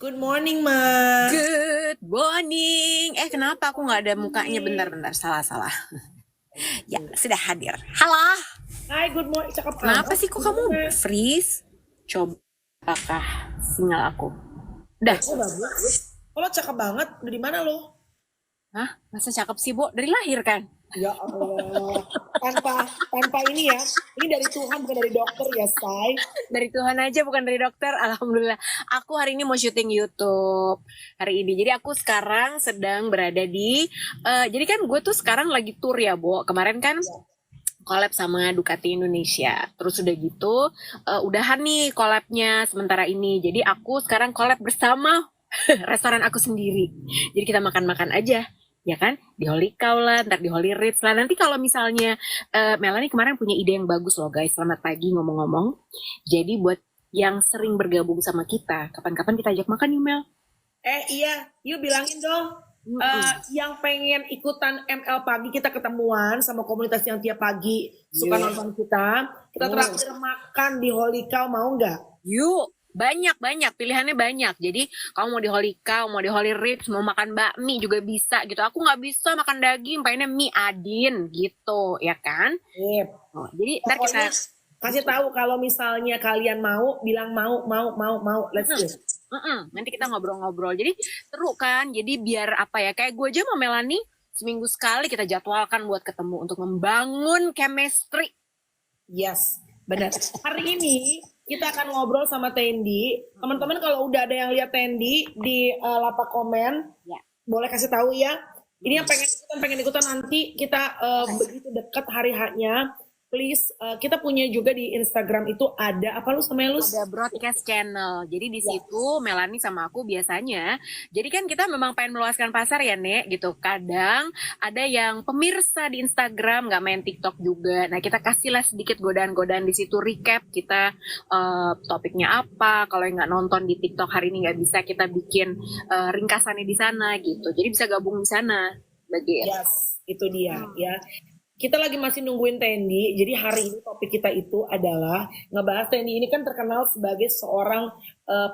Good morning, Ma. Good morning. Kenapa aku nggak ada mukanya? Bentar, salah. Ya, sudah hadir. Halo. Hai, good morning. Cakep Kenapa amat. sih kok kamu freeze? Coba apakah sinyal aku? Udah. Oh, bagus. Oh, lo cakep banget. Dari mana lo? Hah? Masa cakep sih, Bo? Dari lahir kan? Ya Allah. Tanpa ini ya. Ini dari Tuhan, bukan dari dokter ya, Say. Dari Tuhan aja, bukan dari dokter. Alhamdulillah. Aku hari ini mau syuting YouTube hari ini. Jadi aku sekarang sedang berada di jadi kan gue tuh sekarang lagi tour ya, Bo. Kemarin kan collab sama Ducati Indonesia. Terus udah gitu, udahan nih collabnya sementara ini. Jadi aku sekarang collab bersama restoran aku sendiri. Jadi kita makan-makan aja, ya kan? Di Holy Cow lah, ntar di Holy Ritz lah. Nanti kalau misalnya Melanie kemarin punya ide yang bagus loh guys. Selamat pagi ngomong-ngomong. Jadi buat yang sering bergabung sama kita, kapan-kapan kita ajak makan yuk Mel. Iya. Yuk bilangin dong. Yang pengen ikutan ML pagi, kita ketemuan sama komunitas yang tiap pagi suka nonton kita. Kita terakhir makan di Holy Cow, mau nggak? Yuk, banyak pilihannya banyak. Jadi kamu mau di Holy Cow, mau di Holy Ritz, mau makan bakmi juga bisa gitu. Aku nggak bisa makan daging, pengennya mie adin gitu, ya kan? Yep. Jadi ntar kita kasih tahu kalau misalnya kalian mau, bilang mau. Let's go. Nanti kita ngobrol-ngobrol. Jadi seru kan? Jadi biar apa ya? Kayak gue aja sama Melanie seminggu sekali kita jadwalkan buat ketemu untuk membangun chemistry. Yes, benar. Hari ini kita akan ngobrol sama Tendi. Teman-teman kalau udah ada yang lihat Tendi di lapak komen, Ya. boleh kasih tahu ya. Ini yang pengen ikutan nanti kita begitu dekat hari haknya. Please, kita punya juga di Instagram itu ada apa lu sama lu? Ada broadcast channel. Jadi di situ Melanie sama aku biasanya. Jadi kan kita memang pengen meluaskan pasar ya, Nek, gitu. Kadang ada yang pemirsa di Instagram nggak main TikTok juga. Nah, kita kasihlah sedikit godaan-godaan di situ, recap kita topiknya apa. Kalau yang nggak nonton di TikTok hari ini nggak bisa, kita bikin ringkasannya di sana gitu. Jadi bisa gabung di sana. Yes, itu dia ya. Kita lagi masih nungguin Tendi. Jadi hari ini topik kita itu adalah ngebahas Tendi ini kan terkenal sebagai seorang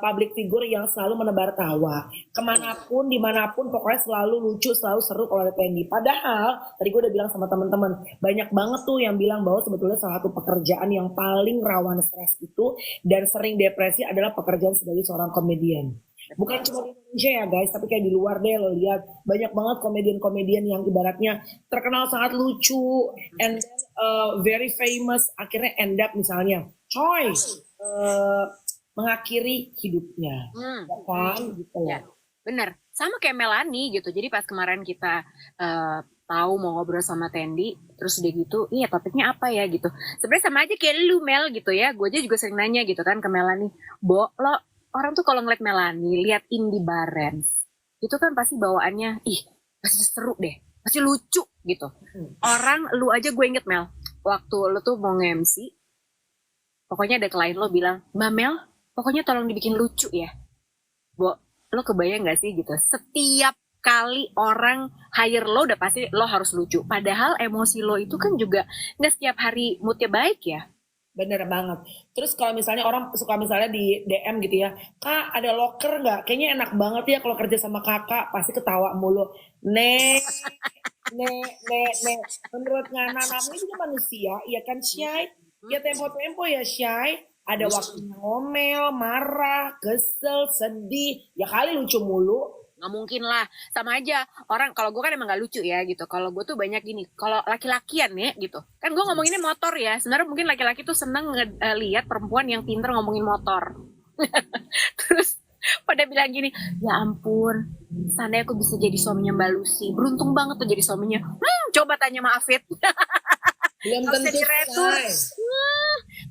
public figure yang selalu menebar tawa. Kemanapun, dimanapun, pokoknya selalu lucu, selalu seru kalau ada Tendi. Padahal, tadi gue udah bilang sama teman-teman, banyak banget tuh yang bilang bahwa sebetulnya salah satu pekerjaan yang paling rawan stres itu dan sering depresi adalah pekerjaan sebagai seorang komedian. Bukan cuma di Indonesia ya guys, tapi kayak di luar deh lo lihat banyak banget komedian-komedian yang ibaratnya terkenal sangat lucu and then, very famous, akhirnya end up misalnya mengakhiri hidupnya, ya kan gitu ya. Bener, sama kayak Melanie gitu. Jadi pas kemarin kita tahu mau ngobrol sama Tendi, terus udah gitu, iya topiknya apa ya gitu. Sebenarnya sama aja kayak lu Mel gitu ya. Gue aja juga sering nanya gitu kan ke Melanie, Bo, lo orang tuh kalau ngeliat Melanie, lihat Indy Barens, itu kan pasti bawaannya, ih pasti seru deh, pasti lucu gitu. Orang lu aja gue inget Mel, waktu lu tuh mau nge-MC, pokoknya ada klien lo bilang, Mbak Mel, pokoknya tolong dibikin lucu ya. Bo, lo kebayang gak sih gitu, setiap kali orang hire lo udah pasti lo harus lucu. Padahal emosi lo itu kan juga gak setiap hari moodnya baik ya. Bener banget. Terus kalau misalnya orang suka misalnya di DM gitu ya, Kak ada loker nggak? Kayaknya enak banget ya kalau kerja sama kakak, pasti ketawa mulu. Nek. Menurut Ngana namanya juga manusia, ya kan Syai? Ya tempo-tempo ya Syai. Ada waktunya ngomel, marah, kesel, sedih. Ya kali lucu mulu. Nggak mungkin lah, sama aja orang. Kalau gue kan emang gak lucu ya gitu. Kalau gue tuh banyak gini, kalau laki-lakian ya gitu kan, gue ngomonginnya motor ya. Sebenarnya mungkin laki-laki tuh seneng lihat perempuan yang pinter ngomongin motor. Terus pada bilang gini, ya ampun, seandainya aku bisa jadi suaminya Mbak Lucy, beruntung banget tuh jadi suaminya. Coba tanya sama Afid. Belum Kalau bisa tentu diretur, Syai.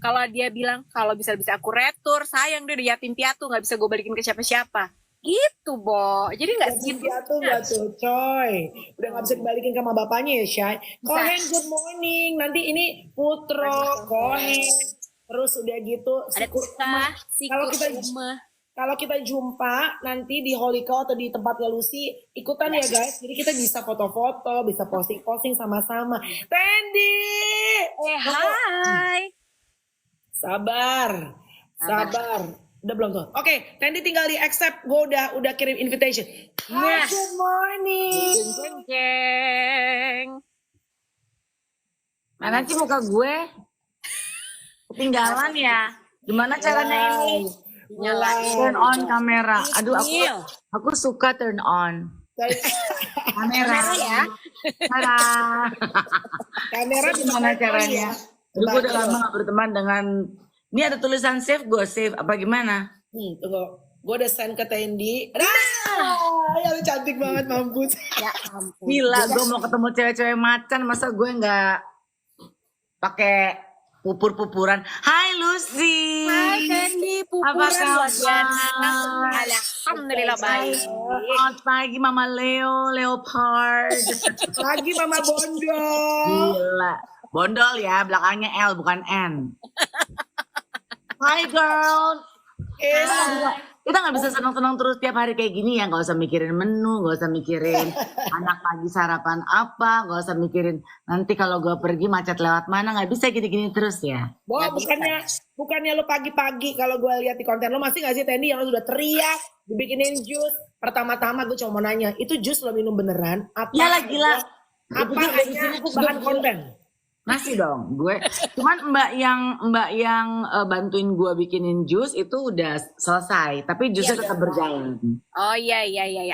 kalau dia bilang kalau bisa aku retur, sayang dia udah yatim piatu, nggak bisa gue balikin ke siapa-siapa gitu, Bo. Jadi nggak Yatim segitu. piatu nggak tuh, coy. Udah nggak bisa dibalikin ke sama bapaknya ya, Syai. Kohen, good morning. Nanti ini Putro, Kohen. Terus udah gitu, Ada Tika, Kalau kita Uma. kalau kita jumpa nanti di Holy Cow atau di tempatnya Lucy, ikutan ya guys. Jadi kita bisa foto-foto, bisa posting-posting sama-sama. Tendi! Hai. Sabar. Udah belum tuh? Oke, Tendi tinggal di accept. Gue udah kirim invitation. Hi, Yes. good morning. Jeng jeng. Mana sih muka gue? Ketinggalan ya? Gimana caranya ini? Turn on kamera. Aduh, aku suka turn on kamera. ya. Tada. Kamera Gimana caranya? Aduh, gue udah lama gak berteman dengan. Ini ada tulisan save, gue save apa gimana? Tunggu. Gue udah send ke Tendi. Ya lu cantik banget, mampus. Ya ampun. Gila, gue mau ketemu cewek-cewek macan, masa gue nggak pakai pupur-pupuran. Hai Lucy. Hai Tendi, Apa pupuran luar kabar? biasa. Alhamdulillah baik. Selamat pagi Mama Leo, Leopard. Lagi Mama Bondol. Gila. Bondol ya, belakangnya L bukan N. Hai girl. Kita nggak bisa senang-senang terus tiap hari kayak gini ya. Nggak usah mikirin menu, nggak usah mikirin anak pagi sarapan apa, nggak usah mikirin nanti kalau gue pergi macet lewat mana. Nggak bisa gini-gini terus ya. Bo, bukannya lu pagi-pagi kalau gue lihat di konten lu masih nggak sih Tendi yang lu sudah teriak dibikinin jus. Pertama-tama gue cuma mau nanya, itu jus lo minum beneran? Apa? Iyalah gila. Apa hanya bahan konten? Masih dong, gue. Cuman mbak yang bantuin gue bikinin jus itu udah selesai, tapi jusnya tetap berjalan. Oh iya.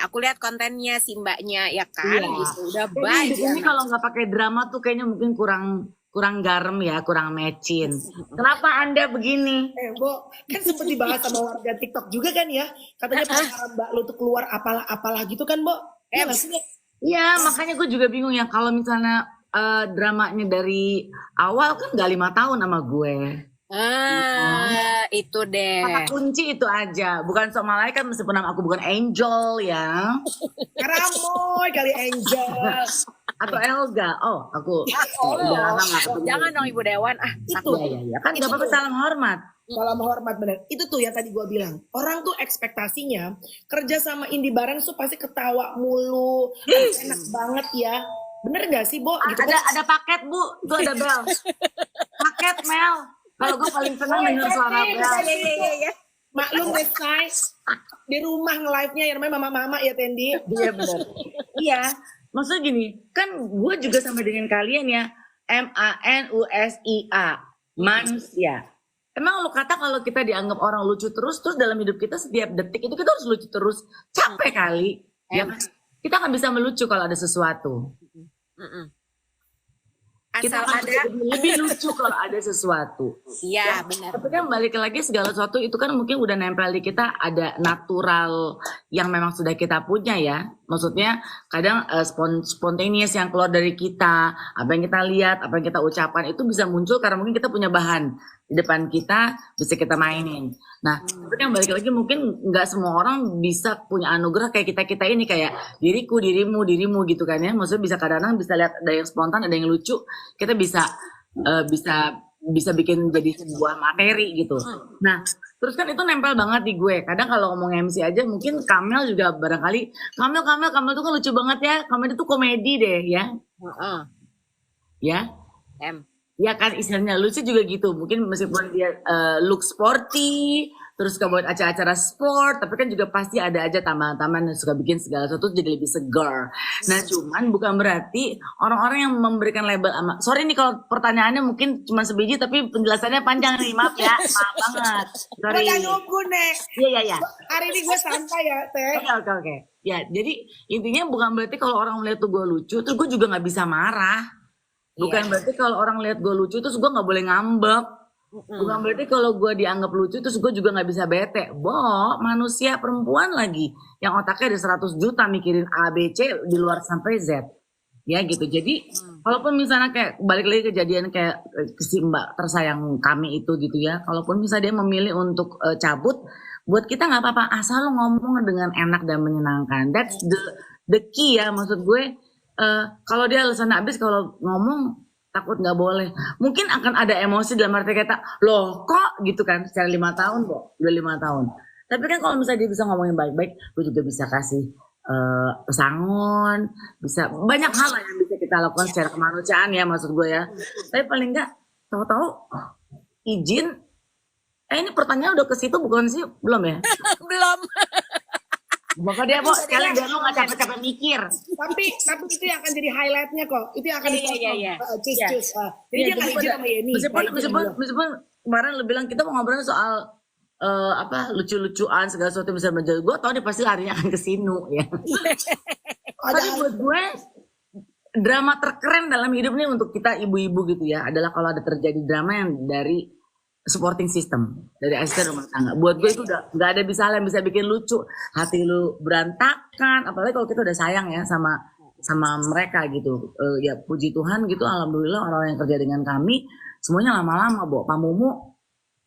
Aku lihat kontennya si mbaknya ya kan. Iya. Gitu. Udah Ini banyak. kalau nggak pakai drama tuh kayaknya mungkin kurang garam ya, kurang mecin. Kenapa Anda begini? Bo, kan sempet dibahas sama warga TikTok juga kan ya. Katanya pengaruh mbak lu tuh keluar apalah gitu kan, Bo? Iya nggak sih? Iya, makanya gue juga bingung ya kalau misalnya dramanya dari awal kan gak 5 tahun sama gue. Itu deh. Kata kunci itu aja, bukan sok malaikat meskipun nama aku bukan Angel ya. Karamoy kali Angel. Atau Elga. Oh, aku udah lama gak ketemu. Jangan dong Ibu Dewan. Itu Iya, kan gak apa-apa, salam hormat. salam hormat bener. Itu tuh yang tadi gue bilang. Orang tuh ekspektasinya kerja sama Indi Barens tuh pasti ketawa mulu, enak banget ya. Bener gak sih, Bo? Gitu kan? Ada paket Bu, itu ada bel. Paket Mel. Kalau gue paling senang denger suara bel. Iya. Maklum deh, Say. Di rumah nge-live-nya yang namanya mama-mama ya, Tendi. Iya benar. Iya, maksudnya gini, kan gue juga sama dengan kalian ya, MANUSIA, manusia. Emang lu kata kalau kita dianggap orang lucu terus dalam hidup kita setiap detik itu kita harus lucu terus, capek kali. Ya kan? Kita nggak bisa melucu kalau ada sesuatu. Kita Asal ada. lebih lucu kalau ada sesuatu. Iya benar. Tapi kan balik lagi segala sesuatu itu kan mungkin udah nempel di kita, ada natural yang memang sudah kita punya ya. Maksudnya kadang spontaneous yang keluar dari kita, apa yang kita lihat, apa yang kita ucapkan itu bisa muncul karena mungkin kita punya bahan di depan kita, bisa kita mainin. Nah, tapi yang balik lagi mungkin nggak semua orang bisa punya anugerah kayak kita ini, kayak diriku, dirimu gitu kan ya. Maksudnya bisa kadang-kadang bisa lihat ada yang spontan, ada yang lucu, kita bisa bikin jadi sebuah materi gitu. Nah, terus kan itu nempel banget di gue. Kadang kalau ngomong MC aja mungkin Kamel juga barangkali, Kamel tuh kan lucu banget ya. Kamel itu komedi deh ya. Ya. Ya kan istilahnya lucu juga gitu. Mungkin meskipun dia look sporty, terus buat acara-acara sport, tapi kan juga pasti ada aja tambahan-tambahan yang suka bikin segala sesuatu jadi lebih segar. Nah, cuman bukan berarti orang-orang yang memberikan label sorry nih kalau pertanyaannya mungkin cuma sebiji tapi penjelasannya panjang nih, maaf ya. Maaf banget. Sorry. Jangan nunggu, Nek. Iya. Hari ini gue santai ya, Teh. Oke. Ya, jadi intinya bukan berarti kalau orang melihat tuh gue lucu, terus gue juga nggak bisa marah. Bukan berarti kalau orang lihat gue lucu terus gue nggak boleh ngambek. Bukan berarti kalau gue dianggap lucu terus gue juga nggak bisa bete. Manusia perempuan lagi yang otaknya ada 100 juta mikirin A, B, C di luar sampai Z. Ya gitu. Jadi kalaupun misalnya kayak balik lagi kejadian kayak si mbak tersayang kami itu gitu ya. Kalaupun misalnya dia memilih untuk cabut, buat kita nggak apa-apa. Asal lo ngomong dengan enak dan menyenangkan. That's the key ya, maksud gue. Kalau dia alasan habis, kalau ngomong takut nggak boleh, mungkin akan ada emosi dalam arti kata loh kok gitu kan, secara 5 tahun kok udah 5 tahun. Tapi kan kalau misalnya dia bisa ngomongin baik-baik, gue juga bisa kasih pesangon, bisa banyak hal yang bisa kita lakukan secara kemanusiaan ya, maksud gue ya. Tapi paling nggak tahu-tahu izin Ini pertanyaan udah ke situ bukan sih? Belum ya? Belum. Maka dia Bo, sekalian biar lu gak capek-capek mikir. Tapi itu yang akan jadi highlightnya kok. Itu yang akan Iya. cus. Jadi dia nggak izin sama Yeni. Meskipun kemarin lu bilang kita mau ngobrol soal lucu-lucuan segala sesuatu bisa menjadi, gue tau dia pasti larinya akan ke Sinu ya. Tapi buat gue drama terkeren dalam hidup nih untuk kita ibu-ibu gitu ya adalah kalau ada terjadi drama yang dari supporting system, dari asisten rumah tangga. Buat gue itu udah nggak ada yang bisa bikin lucu, hati lu berantakan, apalagi kalau kita udah sayang ya sama mereka gitu. Ya puji Tuhan gitu, alhamdulillah orang yang kerja dengan kami semuanya lama-lama Pak Mumu.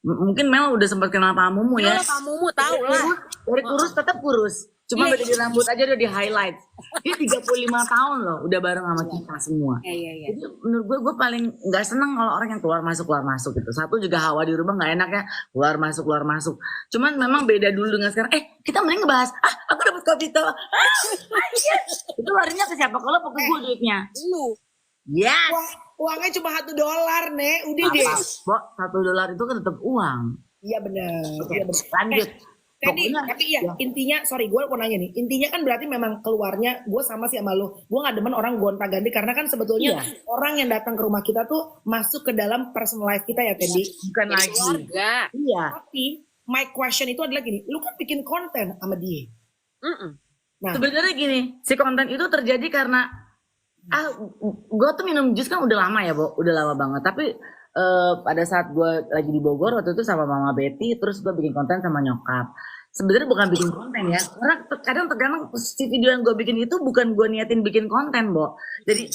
Mungkin Mel udah sempat kenal Pak Mumu ya. Pak Mumu tahu lah. Dari kurus tetap kurus. Cuma beda di rambut aja udah di highlight. Dia 35 tahun loh udah bareng sama kita semua. Iya. Jadi menurut gue paling nggak seneng kalau orang yang keluar masuk gitu. Satu juga hawa di rumah nggak enak ya, keluar masuk. Cuman memang beda dulu dengan sekarang. Kita mending ngebahas. Aku dapat kopi tuh. Yes. Itu larinya ke siapa? Kalau pakai gue duitnya. Lu. Yes. Uangnya cuma $1 nih, udah deh. $1 itu kan tetap uang. Iya benar. Iya benar. Lanjut. Tadi, tapi ya intinya, sorry gue mau nanya nih, intinya kan berarti memang keluarnya gue sama sih sama lo, gue gak demen orang gonta-ganti karena kan sebetulnya orang yang datang ke rumah kita tuh masuk ke dalam personal life kita ya Teddy. Bukan lagi. Keluarga. Iya. Tapi my question itu adalah gini, lu kan bikin konten sama dia. Nah, sebenarnya gini, si konten itu terjadi karena gue tuh minum jus kan udah lama ya Bo, udah lama banget. Tapi pada saat gue lagi di Bogor waktu itu sama Mama Betty, terus gue bikin konten sama nyokap. Sebenarnya bukan bikin konten ya, karena terkadang si video yang gue bikin itu bukan gue niatin bikin konten Bo. Jadi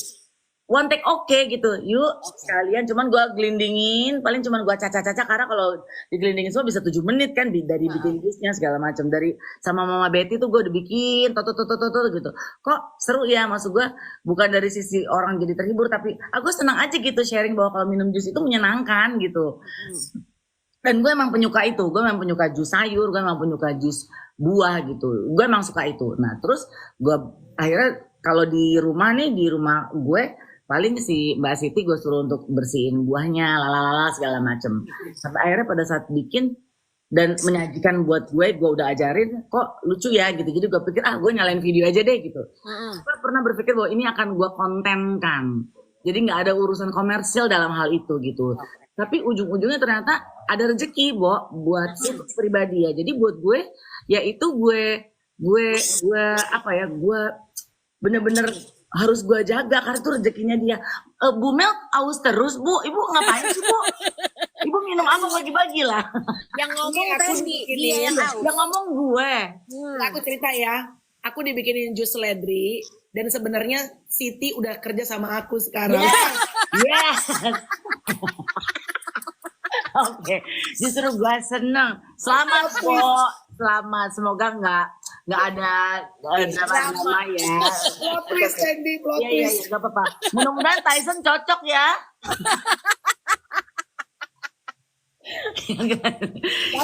one take gitu, yuk sekalian. Cuman gue gelindingin, paling cuman gue caca-caca karena kalau digelindingin semua bisa 7 menit kan dari bikin jusnya segala macam. Dari sama Mama Betty tuh gue udah bikin toto gitu. Kok seru ya, maksud gue bukan dari sisi orang jadi terhibur, tapi aku senang aja gitu sharing bahwa kalau minum jus itu menyenangkan gitu. Dan gue emang penyuka itu, gue emang penyuka jus sayur, gue emang penyuka jus buah gitu. Gue emang suka itu. Nah terus gue akhirnya kalau di rumah gue paling si Mbak Siti gue suruh untuk bersihin buahnya, lalala segala macem. Sampai akhirnya pada saat bikin dan menyajikan buat gue udah ajarin, kok lucu ya gitu. Jadi gue pikir gue nyalain video aja deh gitu. Gue pernah berpikir bahwa ini akan gue kontenkan. Jadi nggak ada urusan komersial dalam hal itu gitu. Tapi ujung-ujungnya ternyata ada rezeki buat pribadi ya. Jadi buat gue ya itu gue bener-bener harus gue jaga karena itu rezekinya dia. Bu Mel aus terus Bu, Ibu ngapain sih Bu? Ibu minum apa bagi-bagi lah. Yang ngomong Teddy, dia yang aus. Yang ngomong gue. Aku cerita ya, aku dibikinin jus seledri dan sebenarnya Siti udah kerja sama aku sekarang. Yes. Oke, justru gue seneng. Selamat Po, selamat. Semoga nggak ada drama ya. Plot twist Sandy, plot twist. Iya, nggak apa-apa. Mudah-mudahan Tyson cocok ya.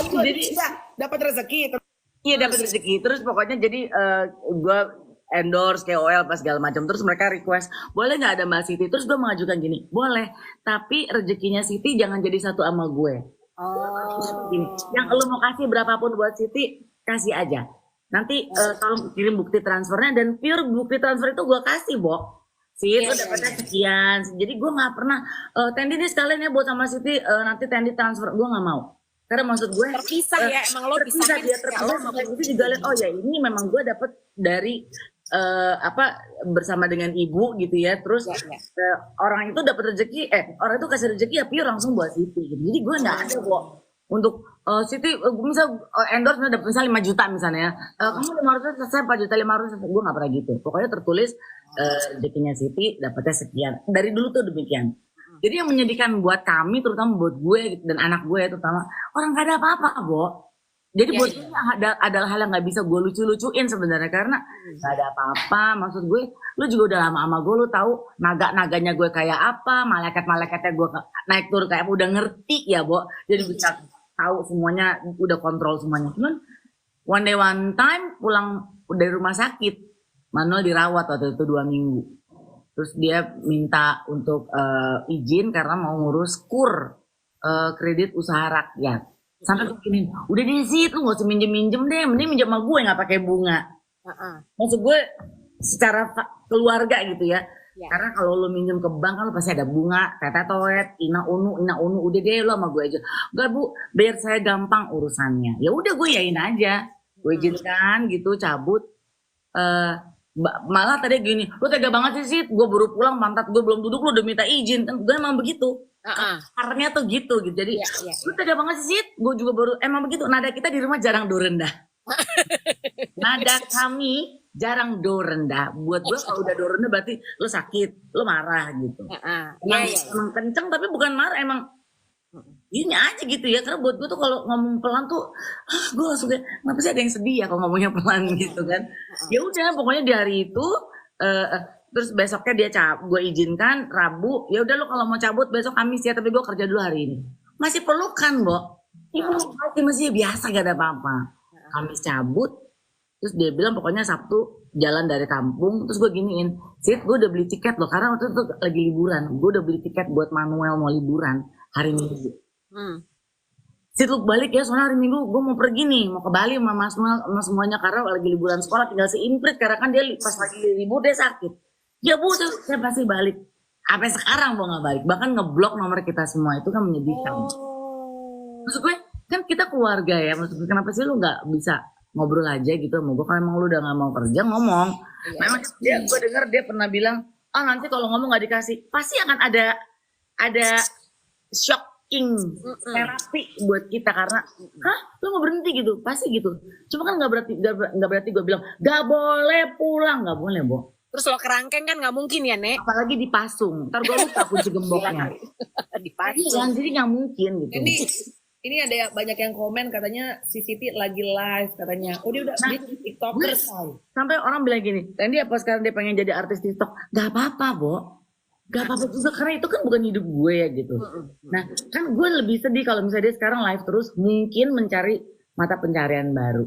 Jadi dapat rezeki. Iya dapat rezeki. Terus pokoknya jadi gue endorse KOL pas segala macam. Terus mereka request, boleh nggak ada Mbak Siti? Terus gue mengajukan gini, boleh. Tapi rezekinya Siti jangan jadi satu sama gue. Gini, yang lo mau kasih berapapun buat Siti, kasih aja. Nanti tolong kirim bukti transfernya, dan pure bukti transfer itu gue kasih, Bo. Siti dapetnya sekian. Jadi gue nggak pernah, Tendi ini sekalian ya buat sama Siti, nanti Tendi transfer. Gue nggak mau. Karena maksud gue terpisah ya, emang lo terpisah dia terpisah. Itu juga lihat, oh ya ini memang gue dapet dari bersama dengan ibu gitu ya. Terus orang itu dapat rezeki, orang itu kasih rezeki ya pure langsung buat Siti gitu. Jadi gue nggak ada kok untuk Siti misal endorse dapat misal 5 juta misalnya, kamu 500 selesai 4 juta 500, gue nggak pernah gitu. Pokoknya tertulis rezekinya Siti dapatnya sekian. Dari dulu tuh demikian. Jadi yang menyedihkan buat kami, terutama buat gue dan anak gue terutama, orang gak ada apa-apa, Bo. Jadi buat gue ada hal yang gak bisa gue lucu-lucuin sebenarnya, karena gak ada apa-apa. Maksud gue, lu juga udah lama sama gue, lu tahu naga-naganya gue kayak apa, malaikat-malaikatnya gue naik turun kayak apa, udah ngerti ya, Bo. Jadi bisa tahu semuanya, udah kontrol semuanya. Cuman one day one time pulang dari rumah sakit, Manuel dirawat waktu itu 2 minggu. Terus dia minta untuk izin karena mau ngurus KUR, kredit usaha rakyat. Sampai gue gini, udah deh sih, lu gak usah minjem-minjem deh, mending minjem sama gue gak pakai bunga. Maksud gue secara keluarga gitu ya. Ya. Karena kalau lu minjem ke bank kan lu pasti ada bunga, tete toet, ina unu, udah deh lu sama gue aja. Enggak bu, biar saya gampang urusannya. Ya udah gue yain aja, gue izinkan gitu, cabut. Malah tadi gini, lu tega banget sih, gue baru pulang pantat gue belum duduk lu udah minta izin, kan gue emang begitu. Karena tuh gitu. Jadi lu tega banget sih, gue juga baru emang begitu. Nada kita di rumah jarang do rendah. Nada kami jarang do rendah. Buat gue kalau udah do rendah berarti lu sakit, lu marah gitu. Emang kenceng tapi bukan marah, emang ini aja gitu ya. Karena buat gue tuh kalau ngomong pelan tuh, gue langsung kayak kenapa sih ada yang sedih ya kalau ngomongnya pelan gitu kan. Ya udah pokoknya di hari itu terus besoknya dia gue izinkan Rabu, ya udah lu kalau mau cabut besok Kamis ya, tapi gue kerja dulu hari ini. Masih pelukan, Bo. Ibu masih biasa gak ada apa-apa. Kamis cabut, terus dia bilang pokoknya Sabtu jalan dari kampung. Terus gue giniin, Sid, gue udah beli tiket loh, karena waktu itu lagi liburan. Gue udah beli tiket buat Manuel mau liburan hari Minggu. Sid, lu balik ya, soalnya hari Minggu gue mau pergi nih, mau ke Bali sama Mas Noel sama semuanya, karena lagi liburan sekolah tinggal seimprit, karena kan dia pas lagi libur dia sakit. Ya bu, saya pasti balik. Sampai sekarang mau nggak balik, bahkan ngeblok nomor kita semua, itu kan menyedihkan. Maksud gue, kan kita keluarga ya, maksudnya kenapa sih lu nggak bisa ngobrol aja gitu sama gue? Kalau emang lu udah nggak mau kerja ngomong. Memang gue dengar dia pernah bilang, nanti kalau ngomong nggak dikasih, pasti akan ada shocking terapi buat kita, karena lu mau berhenti gitu, pasti gitu. Cuma kan nggak berarti gue bilang nggak boleh pulang, nggak boleh, Bo. Terus lo kerangkeng kan nggak mungkin ya, Nek? Apalagi dipasung, ntar gue lupa kunci gemboknya. Dipasung. Jadi nggak mungkin gitu. Ini ada banyak yang komen katanya si Siti lagi live katanya. Oh dia udah dia TikToker sampai orang bilang gini, Tendi apa sekarang dia pengen jadi artis TikTok? Gak apa-apa, Bo. Gak apa-apa juga, karena itu kan bukan hidup gue ya gitu. Nah kan gue lebih sedih kalau misalnya dia sekarang live terus, mungkin mencari mata pencarian baru.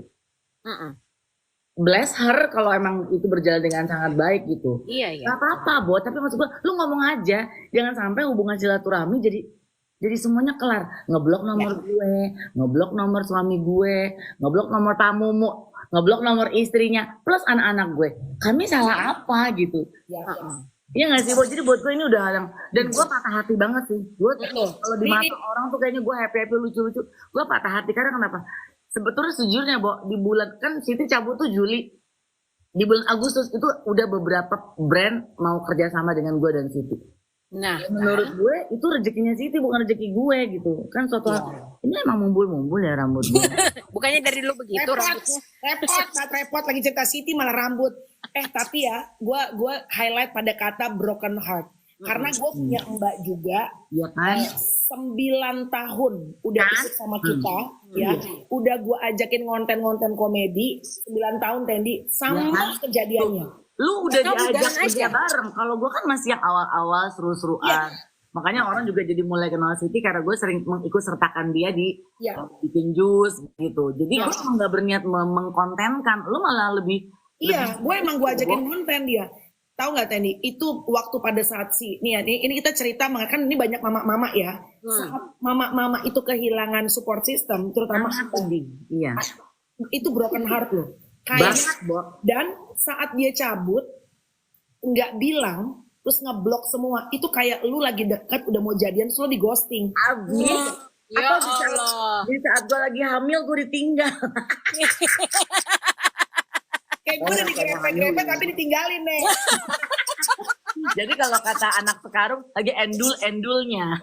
Bless her kalau emang itu berjalan dengan sangat baik gitu. Iya. Gak apa-apa, Bo. Tapi maksud gue, lu ngomong aja, jangan sampai hubungan silaturahmi jadi semuanya kelar. Ngeblok nomor gue, ngeblok nomor suami gue, ngeblok nomor tamumu, ngeblok nomor istrinya, plus anak-anak gue. Kami salah apa gitu? Iya nggak sih, Bo? Jadi buat gue ini udah hal yang, dan gue patah hati banget sih. Gue kalau di mata orang tuh kayaknya gue happy lucu-lucu. Gue patah hati karena kenapa? Sebetulnya sejujurnya, Bo, di bulan kan Siti cabut tuh Juli. Di bulan Agustus itu udah beberapa brand mau kerjasama dengan gue dan Siti. Nah, menurut gue itu rezekinya Siti, bukan rezeki gue gitu. Kan suatu ini emang mumbul ya rambut gue. Bukannya dari dulu begitu rambutnya. Repot lagi cerita Siti malah rambut. Tapi ya, gue highlight pada kata broken heart. Karena gue punya mbak juga, ya kan? 9 tahun udah ikut sama kita, ya. Udah gue ajakin ngonten komedi, 9 tahun Tendi, sama kejadiannya. Lu udah diajak kerja bareng. Kalau gue kan masih yang awal-awal seru-seruan. Makanya orang juga jadi mulai kenal Siti karena gue sering mengikut sertakan dia di bikin jus gitu. Jadi gue emang gak berniat mengkontenkan. Lu malah lebih. Iya, gue emang gue ajakin konten dia. Tahu nggak Tendi? Itu waktu pada saat ini kita cerita, kan ini banyak mama-mama ya. Saat mama-mama itu kehilangan support system, terutama Tendi. Iya. Itu broken heart loh. Kayak dan saat dia cabut nggak bilang terus ngeblok semua, itu kayak lu lagi dekat udah mau jadian terus lu di ghosting. Ya Allah. Di saat gue lagi hamil gue ditinggal. Kayak gue udah digrepet tapi ditinggalin nih. Jadi kalau kata anak sekarang lagi endul-endulnya.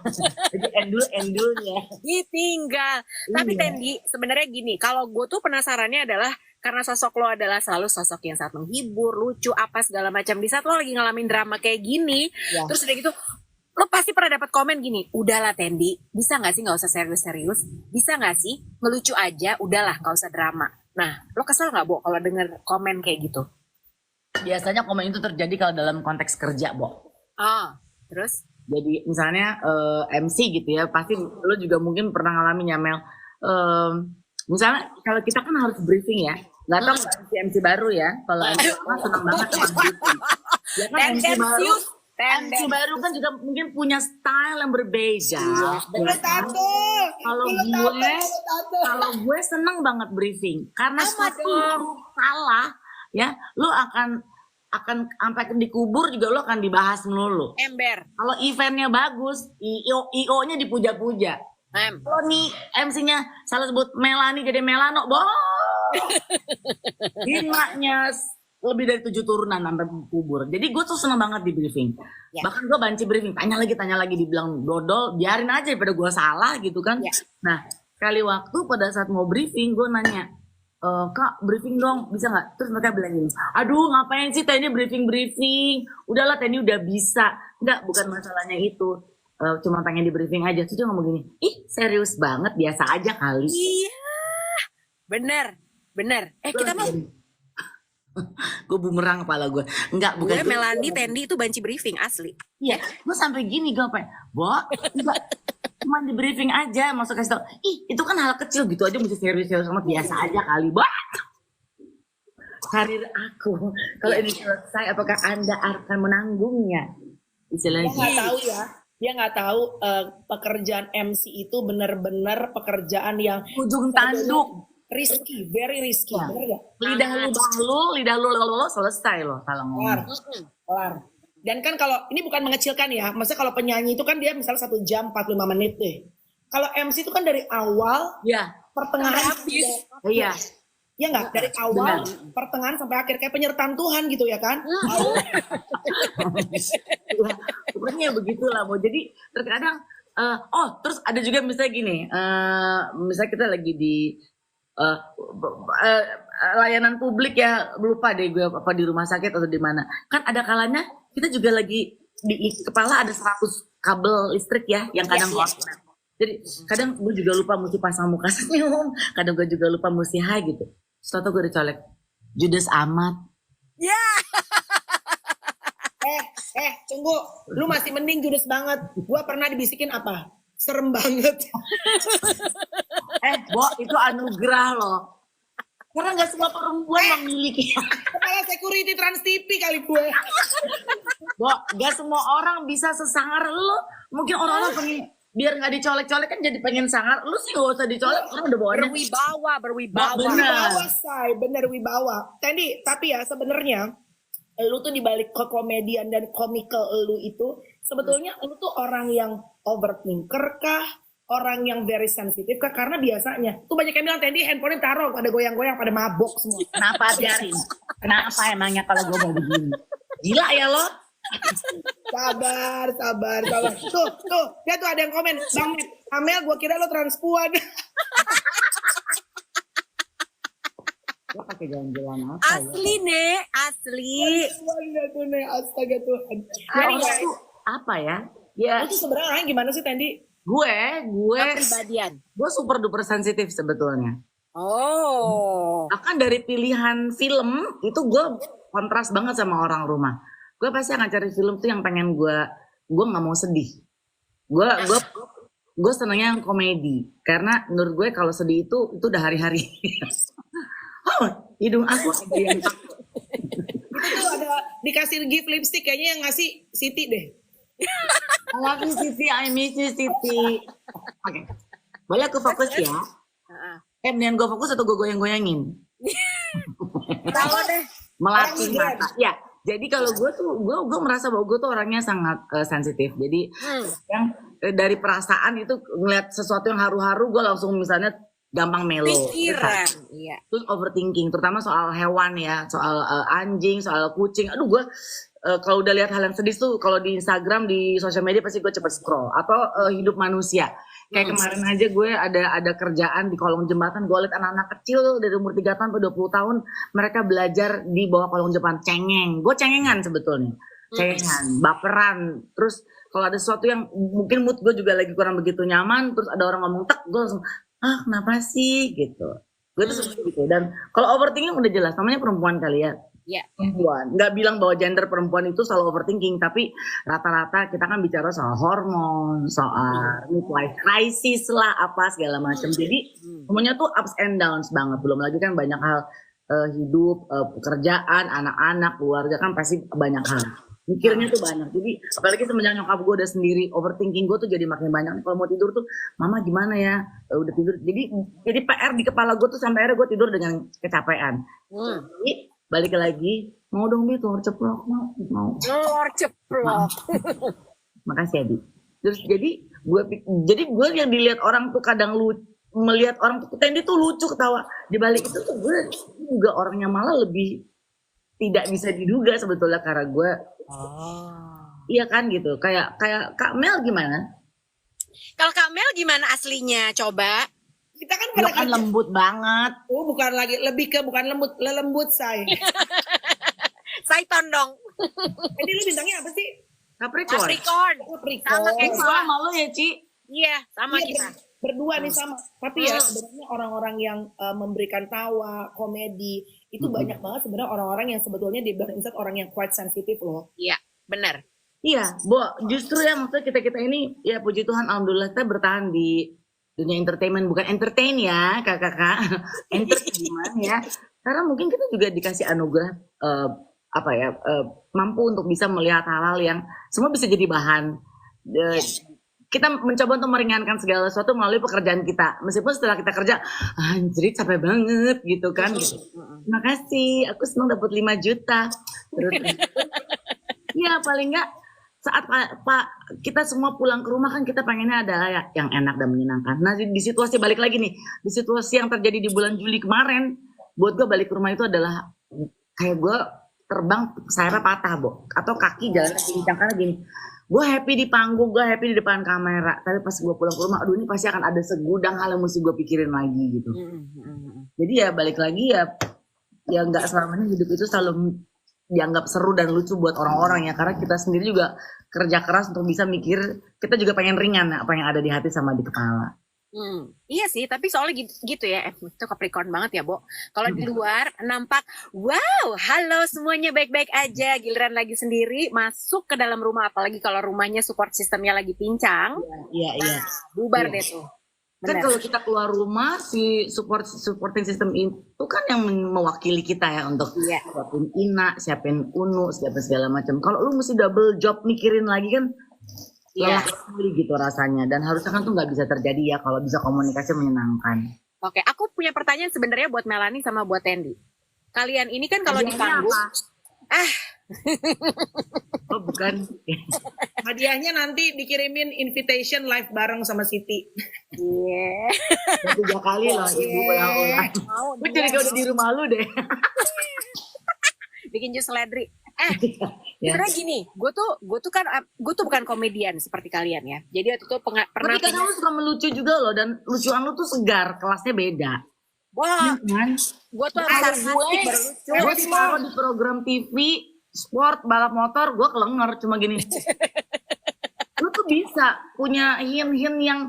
Lagi endul-endulnya. Ditinggal. Tapi Tendi sebenarnya gini, kalau gue tuh penasarannya adalah karena sosok lo adalah selalu sosok yang sangat menghibur, lucu, apa segala macam. Di saat lo lagi ngalamin drama kayak gini, terus udah gitu, lo pasti pernah dapat komen gini, udahlah Tendi, bisa gak sih gak usah serius-serius? Bisa gak sih ngelucu aja, udahlah gak usah drama. Nah, lo kesel gak, Bo, kalau denger komen kayak gitu? Biasanya komen itu terjadi kalau dalam konteks kerja, Bo. Terus? Jadi misalnya MC gitu ya, pasti lo juga mungkin pernah ngalamin ya, Mel. Misalnya kalau kita kan harus briefing ya. Gak tau MC baru ya. Kalau MC lama senang banget sama briefing. Ya kan MC baru MC baru kan juga mungkin punya style yang berbeda. Boleh tato. Kalau gue seneng banget briefing karena suatu salah ya, lu akan sampai dikubur juga lu akan dibahas melulu. Ember. Kalau eventnya bagus, IO-nya dipuja-puja. Kalau nih MC-nya salah sebut Melani jadi Melano, Hinanya lebih dari 7 turunan sampai kubur. Jadi gue tuh seneng banget di briefing. Ya. Bahkan gue banci briefing, tanya lagi dibilang dodol, biarin aja daripada gue salah gitu kan. Ya. Nah, sekali waktu pada saat mau briefing gue nanya, Kak briefing dong bisa nggak? Terus mereka bilang gini, aduh ngapain sih Teni briefing, udahlah Teni udah bisa. Enggak, bukan masalahnya itu, cuma pengen di briefing aja. Terus dia ngomong gini, ih serius banget, biasa aja kali. Iya, bener. Kita mau. Gue bumerang kepala gue. Enggak, bukan. Gue Melani Tendi itu banci briefing asli. Iya, gue sampai gini gue apa? Enggak, cuma di briefing aja, masuk kasih tau. Ih, itu kan hal kecil gitu aja mesti serius sama biasa aja kali, Karir aku, kalau ini selesai, apakah Anda akan menanggungnya? Istilahnya. Dia nggak tahu pekerjaan MC itu benar-benar pekerjaan yang ujung tanduk. Risky, very risky, Ya. bener gak? Lidah lu selesai loh kalau ngomong. Kelar. Dan kan kalau ini bukan mengecilkan ya, maksudnya kalau penyanyi itu kan dia misalnya 1 jam 45 menit deh. Kalau MC itu kan dari awal, Ya, pertengahan, iya. ya nggak, dari awal, pertengahan sampai akhir kayak penyertaan Tuhan gitu ya kan? Pokoknya begitulah, mau jadi terkadang. Terus ada juga misalnya gini, misalnya kita lagi di layanan publik ya, lupa deh gue apa di rumah sakit atau di mana. Kan ada kalanya kita juga lagi di kepala ada 100 kabel listrik ya yang kadang korslet. Jadi kadang gue juga lupa mesti pasang muka senyum, kadang gue juga lupa mesti hai gitu. Setelah gue dicolek, judes amat. Ya. Tunggu, lu masih mending judes banget. Gua pernah dibisikin apa? Serem banget. Itu anugerah loh. Karena nggak semua perempuan memiliki. Kepala security Trans TV kali gue. Gak semua orang bisa sesangar lu. Mungkin orang-orang pengen biar nggak dicolek-colek kan jadi pengen sangar. Lu sih gak usah dicolek, orang udah bawaannya. Berwibawa. Bener wibawa. Tapi ya sebenarnya lu tuh dibalik ke komedian dan komikal lu itu sebetulnya lu tuh orang yang overthinker kah? Orang yang very sensitif kah? Karena biasanya tuh banyak yang bilang Tendi handphone taruh pada goyang-goyang pada mabok semua. Kenapa biarin? Kenapa emangnya kalau gue mau begini? Gila ya lo? Sabar. Tuh, dia tuh ada yang komen, Bang Amel, gue kira lo transpuan. Lo pakai jalan-jalan apa Asli nih, asli. Astaga Tuhan. itu apa ya? Ya, Itu sebenarnya gimana sih Tendi? gue Kepribadian. gue super duper sensitif sebetulnya. Oh. Bahkan dari pilihan film itu gue kontras banget sama orang rumah. Gue pasti akan cari film tuh yang pengen gue nggak mau sedih. Gue senangnya yang komedi karena menurut gue kalau sedih itu udah hari-hari. Hidung aku ada yang Itu tuh ada dikasih gift lipstick kayaknya yang ngasih Siti deh. I love you Siti, I miss you Siti. Oke, boleh aku fokus ya? Mendingan gue fokus atau gue goyang-goyangin? Tahu deh. Melatih mata. Ya, jadi kalau gue merasa bahwa gue tuh orangnya sangat sensitif. Jadi yang dari perasaan itu ngeliat sesuatu yang haru-haru gue langsung misalnya gampang melo. Pikiran. Iya. Terus overthinking, terutama soal hewan ya, soal anjing, soal kucing. Aduh gue kalau udah lihat hal yang sedih tuh, kalau di Instagram, di sosial media pasti gue cepet scroll. Atau hidup manusia. Kayak kemarin aja gue ada kerjaan di kolong jembatan, gue liat anak-anak kecil dari umur 3 tahun sampai 20 tahun, mereka belajar di bawah kolong jembatan, cengeng. Gue cengengan sebetulnya. Cengengan, baperan. Terus kalau ada sesuatu yang mungkin mood gue juga lagi kurang begitu nyaman, terus ada orang ngomong tek, gue langsung, kenapa sih gitu. Gue tuh seperti gitu. Dan kalau overthinking udah jelas, namanya perempuan kali ya. Iya. Perempuan. Nggak bilang bahwa gender perempuan itu selalu overthinking, tapi rata-rata kita kan bicara soal hormon, soal midlife crisis lah, apa segala macam. Jadi semuanya tuh ups and downs banget. Belum lagi kan banyak hal hidup, pekerjaan, anak-anak, keluarga kan pasti banyak hal. Mikirnya tuh banyak. Jadi apalagi semenjak nyokap gue udah sendiri, overthinking gue tuh jadi makin banyak. Kalau mau tidur tuh, mama gimana ya? Udah tidur. Jadi PR di kepala gue tuh sampai akhirnya gue tidur dengan kecapean. Jadi balik lagi, mau dong Bi telur ceplok, mau. Telur ceplok. Makasih ya Bi. Terus jadi gue yang dilihat orang tuh kadang melihat orang tuh Tendi tuh lucu ketawa. Di balik itu tuh gue juga orangnya malah lebih tidak bisa diduga sebetulnya karena gue iya kan gitu. Kayak Kak Mel gimana? Kalau Kak Mel gimana aslinya? Coba. Kita kan Lo kan lembut banget. Oh, bukan lagi, lebih ke bukan lembut say. Saya tondong. Ini lu bintangnya apa sih? Capricorn. Capricorn. Sama kayak gua. Sama lo ya Ci? Iya, sama Iya, kita. Berdua nih sama. Tapi ya sebenarnya orang-orang yang memberikan tawa, komedi itu banyak banget sebenarnya orang-orang yang sebetulnya di insert orang yang quite sensitif loh. Iya, benar. Iya, Bo, justru ya maksudnya kita ini ya puji Tuhan alhamdulillah kita bertahan di dunia entertainment, bukan entertain ya kakak-kakak, entertainment ya. Karena mungkin kita juga dikasih anugerah mampu untuk bisa melihat hal-hal yang semua bisa jadi bahan. Kita mencoba untuk meringankan segala sesuatu melalui pekerjaan kita. Meskipun setelah kita kerja, anjir capek banget gitu kan. Terima kasih, aku senang dapat 5 juta. Terus, ya paling enggak saat kita semua pulang ke rumah kan kita pengennya adalah yang enak dan menyenangkan. Nah di situasi balik lagi nih, di situasi yang terjadi di bulan Juli kemarin, buat gue balik ke rumah itu adalah kayak gue terbang sayapnya patah, Bo, atau kaki jalan kencang karena gini. Gue happy di panggung, gue happy di depan kamera, tapi pas gue pulang ke rumah, aduh ini pasti akan ada segudang hal yang mesti gue pikirin lagi gitu. Jadi ya balik lagi ya nggak selamanya hidup itu selalu dianggap seru dan lucu buat orang-orang ya, karena kita sendiri juga kerja keras untuk bisa mikir, kita juga pengen ringan apa yang ada di hati sama di kepala. Iya sih, tapi soalnya gitu ya, itu Capricorn banget ya, Bo. Kalau di luar nampak, wow, halo semuanya baik-baik aja. Giliran lagi sendiri masuk ke dalam rumah, apalagi kalau rumahnya support sistemnya lagi pincang, Iya. bubar deh tuh. Kan kalau kita keluar rumah si supporting system itu kan yang mewakili kita ya untuk siapin Ina, siapin Unu, siapin segala macam. Kalau lu mesti double job mikirin lagi kan lelah sekali gitu rasanya, dan harusnya kan tuh nggak bisa terjadi ya kalau bisa komunikasi menyenangkan. Oke, aku punya pertanyaan sebenarnya buat Melanie sama buat Tendi. Kalian ini kan kalau di panggung, oh bukan. Hadiahnya nanti dikirimin invitation live bareng sama Siti. Iya. 3 kali loh ibu ulang-ulang. Gue jadi udah di rumah lu deh. Bikin jus seledri. Sebenarnya gini, gue tuh bukan komedian seperti kalian ya. Jadi waktu itu pernah. Tapi kadang lu suka melucu juga loh, dan lucuan lu tuh segar, kelasnya beda. Wah, gue tuh sarkastik berlucu. Gue ditaruh di program TV sport balap motor, gue kelenger cuma gini. Lu tuh bisa punya hint-hint yang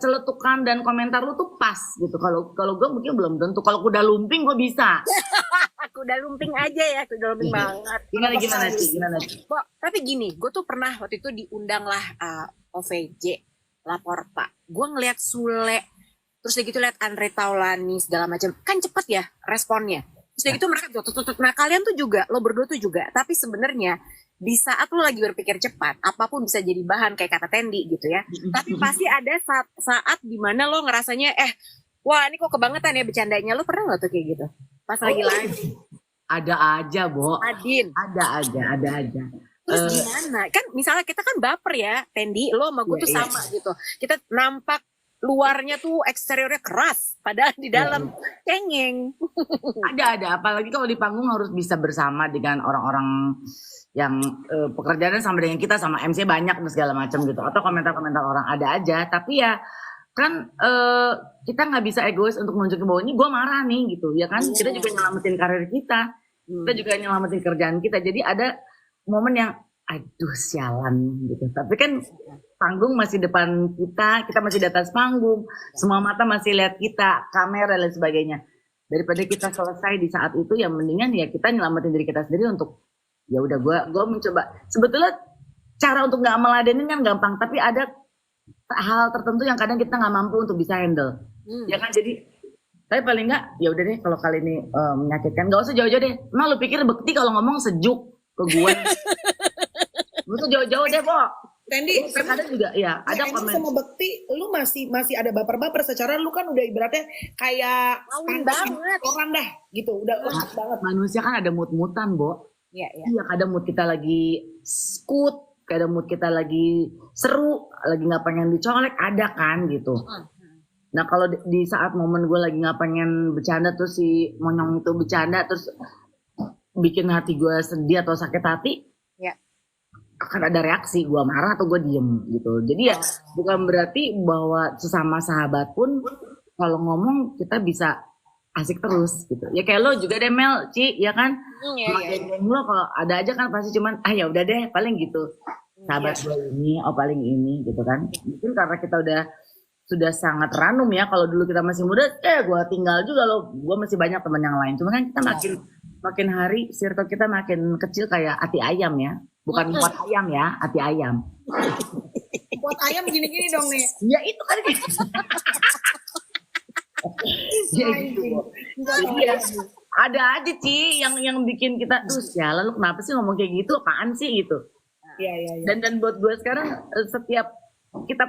celetukan dan komentar lu tuh pas gitu. Kalau gue mungkin belum tentu. Kalau kuda lumping gue bisa. Kuda lumping aja ya, kuda lumping banget. Gimana sih? Bo, tapi gini, gue tuh pernah waktu itu diundang lah OVJ Laporta. Gue ngeliat Sule, terus udah gitu lihat Andre Taulani segala macam. Kan cepet ya responnya. Terus udah gitu mereka nah kalian tuh juga, lo berdua tuh juga. Tapi sebenarnya di saat lo lagi berpikir cepat, apapun bisa jadi bahan kayak kata Tendi gitu ya. Tapi pasti ada saat dimana lo ngerasanya wah ini kok kebangetan ya bercandanya. Lo pernah gak tuh kayak gitu? Pas lagi live. Ada aja, Bo. Adin. Ada aja. Terus gimana? Kan misalnya kita kan baper ya, Tendi, lo sama gue tuh sama gitu. Kita nampak luarnya tuh eksteriornya keras, padahal di dalam cengeng. Ada. Apalagi kalau di panggung harus bisa bersama dengan orang-orang yang pekerjaannya sama dengan kita, sama MC banyak dan segala macam gitu. Atau komentar-komentar orang ada aja. Tapi ya kan kita nggak bisa egois untuk menunjukin bahwa ini gue marah nih gitu ya kan. Kita juga nyelamatin karir kita, kita juga nyelamatin kerjaan kita. Jadi ada momen yang aduh sialan gitu, tapi kan panggung masih depan kita masih di atas panggung, semua mata masih lihat kita, kamera dan sebagainya. Daripada kita selesai di saat itu, ya mendingan ya kita nyelamatin diri kita sendiri untuk ya udah gue mencoba. Sebetulnya cara untuk nggak meladenin kan gampang, tapi ada hal tertentu yang kadang kita nggak mampu untuk bisa handle, ya kan. Jadi tapi paling nggak ya udah deh, kalau kali ini menyakitkan nggak usah jauh-jauh deh. Emang lu pikir bekti kalau ngomong sejuk, ke gue. Gue tuh jauh-jauh deh, Bo. Tendi, Terkadang juga ya ada emang komen. sama Bekti, lu masih ada baper-baper secara lu kan udah ibaratnya kayak Kawin banget. orang dah gitu, udah lengkap banget. Manusia kan ada mood-moodan, Bo. Iya, iya. Iya, kadang mood kita lagi skut, kadang mood kita lagi seru, lagi nggak pengen dicolek, ada kan gitu. Nah kalau di saat momen gue lagi nggak pengen bercanda terus si monyong itu bercanda terus bikin hati gue sedih atau sakit hati, Ya. akan ada reaksi, gue marah atau gue diem gitu. Jadi ya bukan berarti bahwa sesama sahabat pun kalau ngomong kita bisa asik terus gitu. Ya kayak lo juga deh Mel, Ci, ya kan? Iya, Sama iya. geng lo kalau ada aja kan pasti cuman ya udah deh paling gitu. Sahabat gue ini, oh paling ini gitu kan. Mungkin karena kita sudah sangat ranum ya. Kalau dulu kita masih muda, gue tinggal juga lo. Gue masih banyak teman yang lain. Cuma kan kita makin hari circle kita makin kecil kayak hati ayam ya. Bukan buat ayam ya, hati ayam. Buat ayam gini-gini dong nih. Ya itu kan gitu. Ya gitu. Jadi ya, ada aja Ci yang bikin kita tuh ya lalu kenapa sih ngomong kayak gitu, apaan sih gitu. Iya, iya, iya. Dan buat gue sekarang setiap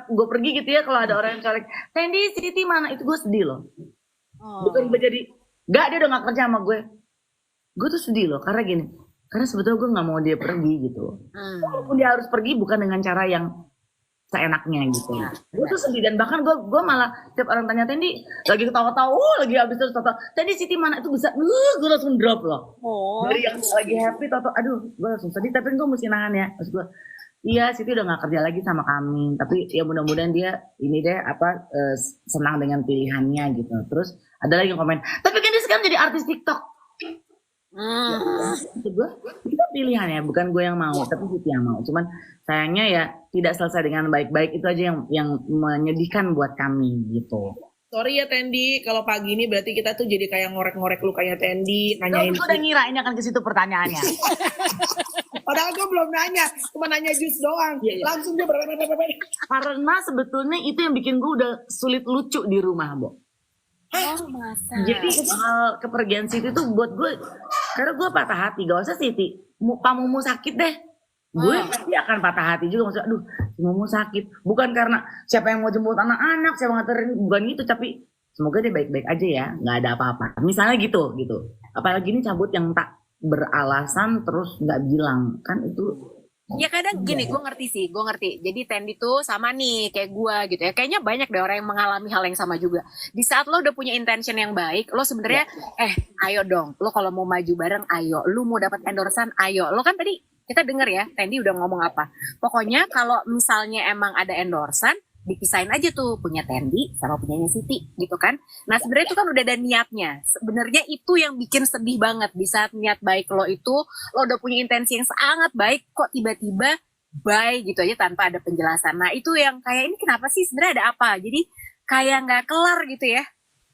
gue pergi gitu ya kalau ada orang yang colek Tendi Siti mana itu gue sedih loh. Bukan gue jadi dia udah gak kerja sama gue tuh sedih loh karena sebetulnya gue nggak mau dia pergi gitu. Walaupun dia harus pergi bukan dengan cara yang seenaknya gitu. Gue tuh sedih dan bahkan gue malah setiap orang tanya Tendi lagi ketawa-tawa lagi habis terus tawa Tendi Siti mana itu bisa gue langsung drop loh. Dari yang lagi happy aduh gue langsung sedih tapi gue mesti nahan ya. Terus gue iya Siti udah gak kerja lagi sama kami tapi ya mudah-mudahan dia ini deh senang dengan pilihannya gitu. Terus ada lagi yang komen tapi kan dia sekarang jadi artis TikTok. Maksud gue itu pilihan ya bukan gue yang mau tapi Siti yang mau. Cuman sayangnya ya tidak selesai dengan baik-baik itu aja yang menyedihkan buat kami gitu. Sorry ya Tendi, kalau pagi ini berarti kita tuh jadi kayak ngorek-ngorek lukanya Tendi, nanyain. Gue udah ngira ini akan ke situ pertanyaannya. Padahal gue belum nanya, cuma nanya jus doang. Iya. Langsung dia berapa-apa. Karena sebetulnya itu yang bikin gue udah sulit lucu di rumah, Bo. Masa. Jadi hal kepergian Siti tuh buat gue, karena gue patah hati, gak usah Siti, pamumu sakit deh. Gue pasti akan patah hati juga, maksudnya aduh pamumu sakit. Bukan karena siapa yang mau jemput anak-anak, siapa nganterin, bukan itu, tapi semoga dia baik-baik aja ya, gak ada apa-apa. Misalnya gitu. Apalagi ini cabut yang tak beralasan terus gak bilang, kan itu. Ya kadang gini, gue ngerti. Jadi Tendi tuh sama nih kayak gue gitu ya. Kayaknya banyak deh orang yang mengalami hal yang sama juga. Di saat lo udah punya intention yang baik, lo sebenarnya ayo dong. Lo kalau mau maju bareng, ayo. Lo mau dapat endorsan, ayo. Lo kan tadi kita denger ya, Tendi udah ngomong apa. Pokoknya kalau misalnya emang ada endorsan, dipisahin aja tuh punya Tendi sama punyanya Siti gitu kan. Nah sebenarnya itu kan udah ada niatnya. Sebenarnya itu yang bikin sedih banget di saat niat baik lo itu lo udah punya intensi yang sangat baik kok tiba-tiba bye gitu aja tanpa ada penjelasan. Nah itu yang kayak ini kenapa sih sebenarnya ada apa? Jadi kayak nggak kelar gitu ya.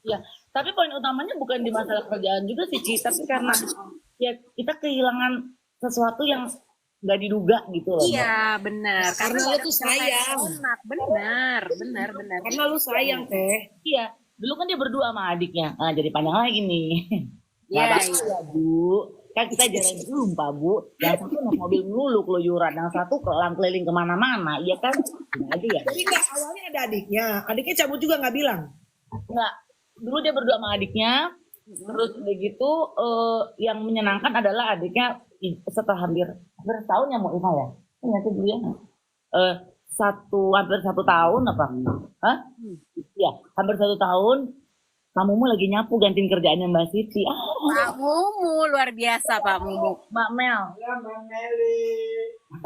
Ya, tapi poin utamanya bukan di masalah kerjaan juga sih Ci, tapi karena ya kita kehilangan sesuatu yang nggak diduga gitu loh. Iya benar. Karena lo tuh sayang. Benar. Karena lu sayang Teh. Iya, dulu kan dia berdua sama adiknya. Nah, jadi panjang lagi nih. Iya. Ya, Bu. Kan kita jarang jumpa, Bu. Yang satu naik mobil melulu keluyuran, yang satu keliling kemana-mana. Iya kan? Ini aja ya. Jadi nggak, awalnya ada adiknya. Adiknya cabut juga nggak bilang. Enggak. Dulu dia berdua sama adiknya. Terus begitu yang menyenangkan adalah adiknya setelah hampir setahun ya mau Iva ya. Ini tuh dulu ya. Hampir 1 tahun apa? Hah? Iya, hampir 1 tahun. Kamu lagi nyapu gantiin kerjaannya Mbak Siti. Pak Mumu luar biasa Pak Mumu. Mbak Mel.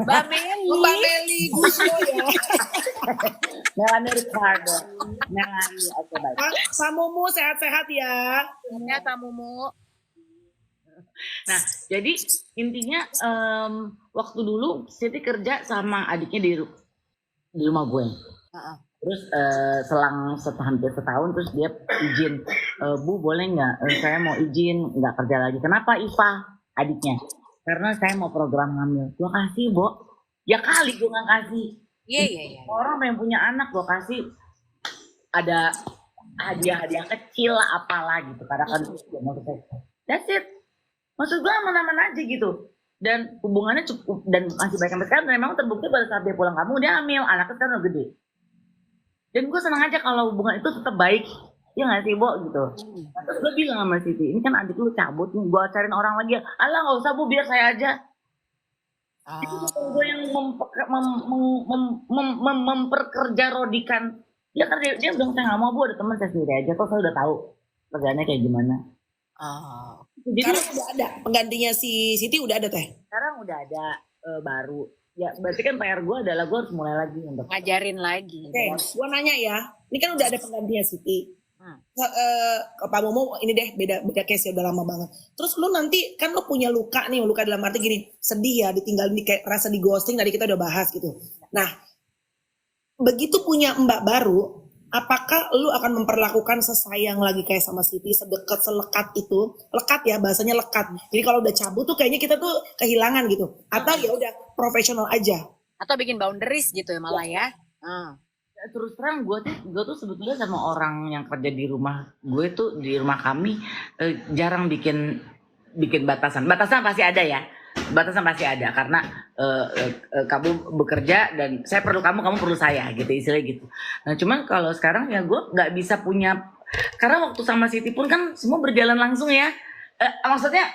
Mbak Meli. Guslo ya. Melanie Ricardo. Melanie, oke baik. Pak Mumu sehat-sehat ya. Ya Pak Mumu. Nah, jadi intinya waktu dulu Siti kerja sama adiknya di rumah gue. Terus selang hampir setahun terus dia izin, Bu boleh nggak saya mau izin nggak kerja lagi. Kenapa Iva adiknya? Karena saya mau program hamil. Gue kasih, Bo. Ya kali gue nggak kasih. Iya. Orang yang punya anak gue kasih ada hadiah-hadiah kecil lah apalah gitu. Kadang kan maksud saya, that's it. Maksud gue aman-aman aja gitu. dan hubungannya cukup dan masih baik sampai sekarang. Dan memang terbukti pada saat dia pulang kampung dia hamil, anaknya sekarang udah gede. Dan gue senang aja kalau hubungan itu tetap baik. Ya nggak sih, Bo, gitu. Terus gue bilang sama Siti, ini kan adik lu cabut nih, gue cariin orang lagi. Alah nggak usah, Bu, biar saya aja. Itu bukan gue yang memperkerja Rodikan. Ya kan dia bilang, saya nggak mau, Bu, ada teman saya sendiri aja. Kok saya udah tahu kerjaannya kayak gimana. Jadi Sekarang udah ada penggantinya si Siti, udah ada Teh. sekarang udah ada baru. Ya berarti kan PR gue adalah gue harus mulai lagi untuk Ngajarin lagi. Oke, gua nanya ya. Ini kan udah ada penggantinya Siti. Ke Pak Momo ini deh beda case ya, udah lama banget. Terus lu nanti kan lu punya luka nih, luka dalam arti gini, sedih ya ditinggal kayak rasa di ghosting, tadi kita udah bahas gitu. Nah, begitu punya mbak baru, apakah lu akan memperlakukan sesayang lagi kayak sama Siti, sedekat selekat itu? Lekat ya, bahasanya lekat. Jadi kalau udah cabut tuh kayaknya kita tuh kehilangan gitu. Atau ya udah profesional aja. Atau bikin boundaries gitu ya malah ya. terus terang gue tuh sebetulnya sama orang yang kerja di rumah gue tuh di rumah kami jarang bikin batasan pasti ada ya, batasan pasti ada karena kamu bekerja dan saya perlu kamu perlu saya gitu istilahnya gitu. Nah cuman kalau sekarang ya gue nggak bisa punya, karena waktu sama Siti pun kan semua berjalan langsung ya, maksudnya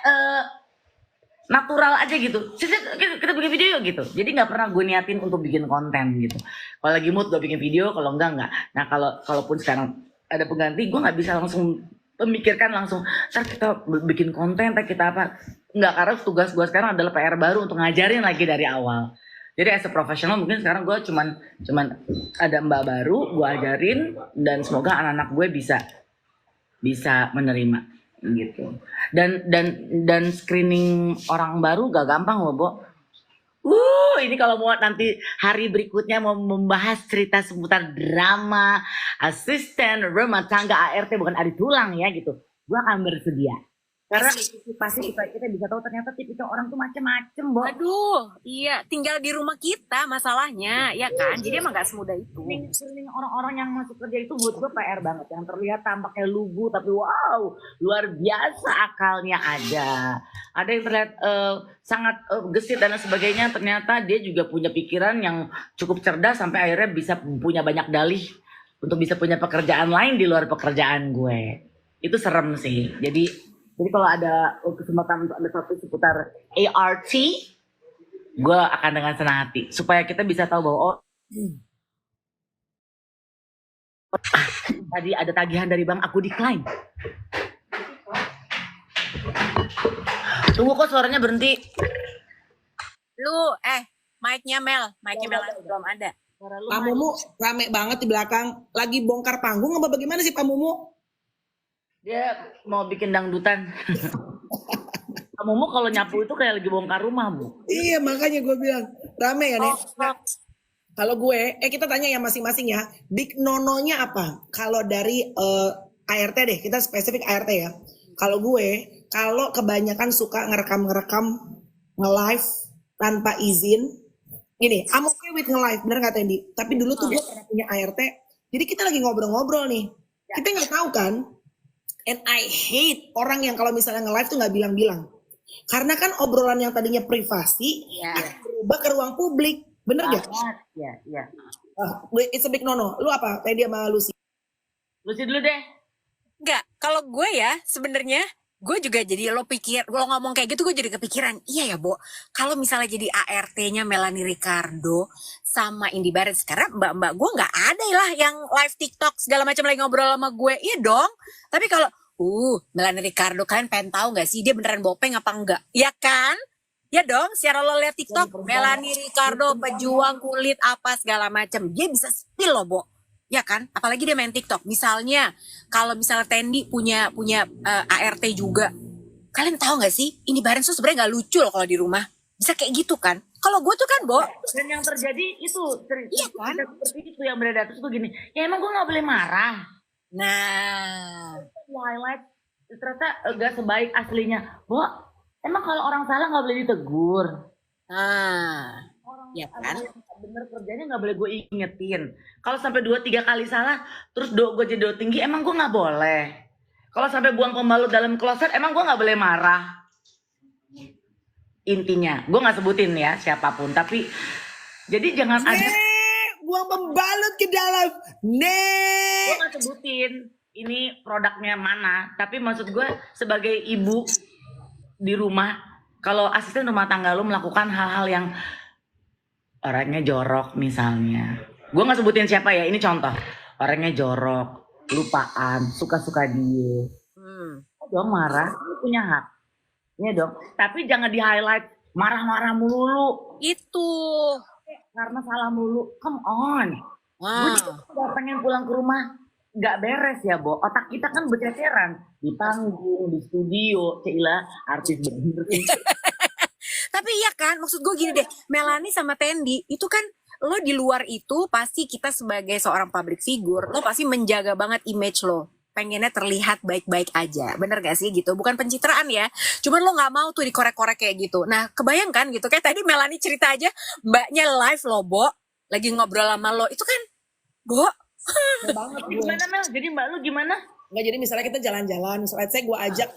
natural aja gitu. Kita bikin video yuk gitu. Jadi nggak pernah gue niatin untuk bikin konten gitu. Kalau lagi mood gue bikin video, kalau enggak. Nah kalaupun sekarang ada pengganti, gue nggak bisa langsung memikirkan langsung ntar kita bikin konten, ntar kita apa. Enggak, karena tugas gue sekarang adalah PR baru untuk ngajarin lagi dari awal. Jadi as a professional mungkin sekarang gue cuman ada mbak baru, gue ajarin dan semoga anak-anak gue bisa menerima gitu. Dan screening orang baru gak gampang loh, Bo. Ini kalau mau nanti hari berikutnya mau membahas cerita seputar drama asisten rumah tangga ART bukan adi tulang ya gitu. Gua akan bersedia. Karena pasti kita bisa tahu ternyata tipikal orang tuh macem-macem, Bo. Aduh, iya, tinggal di rumah kita masalahnya, ya kan? Jadi emang gak semudah itu. Screening orang-orang yang masuk kerja itu buat gue PR banget. Yang terlihat tampaknya lugu tapi wow, luar biasa akalnya ada. Ada yang terlihat sangat gesit dan sebagainya, ternyata dia juga punya pikiran yang cukup cerdas sampai akhirnya bisa punya banyak dalih untuk bisa punya pekerjaan lain di luar pekerjaan gue. Itu serem sih. Jadi kalau ada kesempatan untuk ada topik seputar ART, gue akan dengan senang hati supaya kita bisa tahu bahwa tadi ada tagihan dari bank, aku decline. Tunggu kok suaranya berhenti. Lu, mic-nya Mel belum ada. Pak Mumu rame banget di belakang. Lagi bongkar panggung apa bagaimana sih Pak Mumu? Dia mau bikin dangdutan. Kamu kalau nyapu itu kayak lagi bongkar rumah, Bu. Iya, makanya gue bilang rame ya nih. Kalau gue, kita tanya ya masing-masing ya. Big nono-nya apa? Kalau dari ART deh, kita spesifik ART ya. Kalau gue, kalau kebanyakan suka ngerekam nge-live tanpa izin. Gini, I'm okay with nge-live, bener gak Tendi? Tapi dulu tuh gue pernah punya ART. Jadi kita lagi ngobrol-ngobrol nih. Kita nggak tahu kan. And I hate orang yang kalau misalnya nge-live tuh nggak bilang-bilang. Karena kan obrolan yang tadinya privasi berubah ke ruang publik. Bener gak? Iya. It's a big no-no. Lu apa? Teddy sama Lucy? Lucy dulu deh. Enggak, kalau gue ya sebenarnya gue juga jadi lo ngomong kayak gitu gue jadi kepikiran. Iya ya, Bo. Kalau misalnya jadi ART-nya Melanie Ricardo sama Indy Barens, karena mbak-mbak gue nggak ada lah yang live TikTok segala macam lagi ngobrol sama gue. Iya dong. Tapi kalau Melanie Ricardo, kalian pengen tahu nggak sih dia beneran bopeng apa enggak? Ya kan? Ya dong, secara lo lihat TikTok, Melanie Ricardo pejuang kulit apa segala macam, dia bisa spill loh, Bo. Ya kan? Apalagi dia main TikTok. Misalnya, kalau misalnya Tendi punya ART juga, kalian tahu nggak sih? Ini Barens tuh sebenarnya nggak lucu loh kalau di rumah. Bisa kayak gitu kan? Kalau gue tuh kan, Bo. Dan yang terjadi itu iya kan? Seperti itu yang beredar terus tuh gini. Ya emang gue nggak boleh marah. Nah, Highlight ternyata gak sebaik aslinya. Bo, emang kalau orang salah nggak boleh ditegur. ya kan? Bener kerjanya nggak boleh gue ingetin. Kalau sampai 2-3 kali salah, terus gue jadi do tinggi, emang gue nggak boleh. Kalau sampai buang pembalut dalam kloset, emang gue nggak boleh marah. intinya. Gue nggak sebutin ya siapapun, tapi jadi jangan ada. Gua membalut ke dalam. Gue nggak sebutin ini produknya mana, tapi maksud gue sebagai ibu di rumah, kalau asisten rumah tangga lu melakukan hal-hal yang orangnya jorok misalnya, gue nggak sebutin siapa ya, ini contoh, orangnya jorok, lupaan, suka-suka dia, dong marah, lu punya hak, ya dong. Tapi jangan di highlight marah-marah mulu, Itu. karena salah mulu, come on. Gue juga udah pengen pulang ke rumah, nggak beres ya, Bo. Otak kita kan berceceran di panggung, di studio, Cila artis bener. Tapi iya kan, maksud gue gini deh, Melanie sama Tendi itu kan lo di luar itu pasti kita sebagai seorang public figure, lo pasti menjaga banget image lo. Pengennya terlihat baik-baik aja, bener gak sih gitu? Bukan pencitraan ya, cuman lo nggak mau tuh dikorek-korek kayak gitu. Nah, kebayangkan gitu, kayak tadi Melanie cerita aja, mbaknya live lo, Bo, lagi ngobrol sama lo, itu kan, Bo. Banget gue. Gimana Mel? Jadi mbak lu gimana? Nggak, jadi misalnya kita jalan-jalan, misalnya saya gue ajak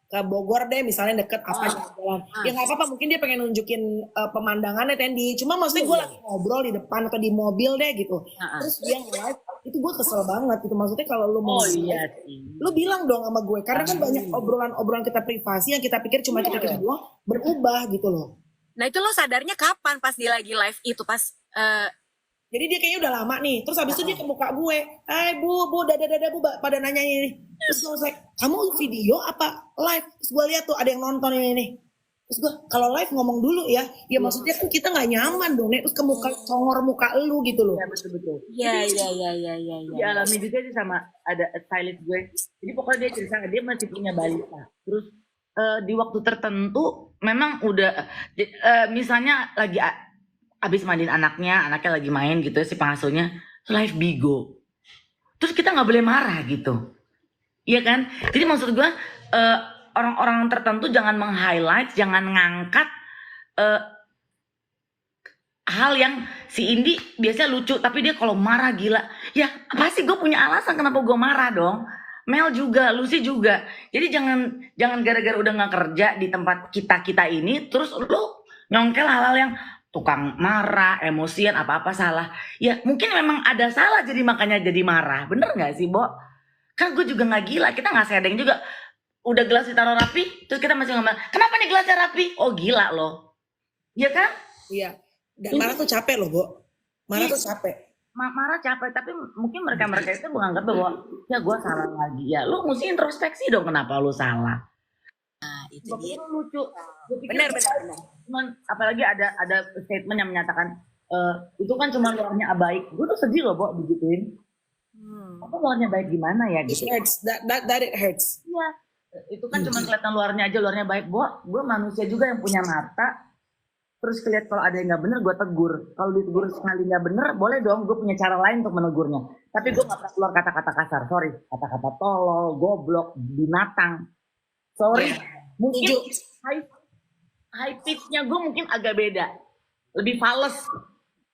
ke Bogor deh, misalnya deket apa jalan. Ya nggak apa-apa, mungkin dia pengen nunjukin pemandangannya Tendi. Cuma maksudnya gue lagi ngobrol di depan atau di mobil deh gitu. Terus dia nge-live, itu gue kesel banget gitu. Maksudnya kalau lu mau iya sih. lu bilang dong sama gue, karena kan banyak obrolan-obrolan kita privasi yang kita pikir cuma kita doang berubah gitu loh. Nah itu lo sadarnya kapan pas dia lagi live itu, pas Jadi dia kayaknya udah lama nih. Terus habis itu dia ke muka gue. Hai bu, dada bu, pada nanya ini. Terus gue like, kamu video apa live? Terus gue lihat tuh ada yang nonton ini. Terus gue, kalau live ngomong dulu ya. Ya maksudnya kan kita nggak nyaman dong, Nek. Terus ke muka, congor muka lu gitu loh. Iya betul-betul. iya. Dialami juga sih sama ada stylist gue. Jadi pokoknya dia cerita dia masih punya balita. Terus di waktu tertentu memang udah misalnya lagi abis mandiin anaknya lagi main gitu si pengasuhnya live bigo. Terus kita nggak boleh marah gitu. Iya kan? Jadi maksud gue orang-orang tertentu jangan meng-highlight, jangan ngangkat hal yang si Indi biasanya lucu, tapi dia kalau marah gila. Ya pasti gue punya alasan kenapa gue marah dong. Mel juga, Lucy juga. Jadi jangan gara-gara udah nggak kerja di tempat kita ini, terus lu nyongkel hal-hal yang tukang marah, emosian, apa-apa salah. Ya mungkin memang ada salah jadi makanya jadi marah. Bener nggak sih, Bo? Kan gue juga nggak gila, kita nggak sedeng juga. Udah gelas ditaruh rapi, terus kita masih ngomong, kenapa nih gelasnya rapi? Oh gila loh. Iya kan? Iya. Dan marah tuh capek loh, Bo. Marah tuh capek. Marah capek, tapi mungkin mereka itu menganggap bahwa ya gue salah lagi. Ya lu mesti introspeksi dong kenapa lu salah. Nah, itu Gue dia. pikir lucu. Benar. Cuman apalagi ada statement yang menyatakan itu kan cuma luarnya baik. Gue tuh sedih loh, Bo, digituin. Apa luarnya baik gimana ya It gitu. hurts. That it hurts. Iya. Itu kan cuma kelihatan luarnya aja, luarnya baik. Bo, gue manusia juga yang punya mata. Terus kelihatan kalau ada yang nggak bener, gue tegur. Kalau ditegur sekali nggak bener, boleh dong. Gue punya cara lain untuk menegurnya. Tapi gue nggak pernah keluar kata-kata kasar. Sorry, kata-kata tolol, goblok, binatang. Sorry, mungkin high pitch-nya gue mungkin agak beda, lebih fals,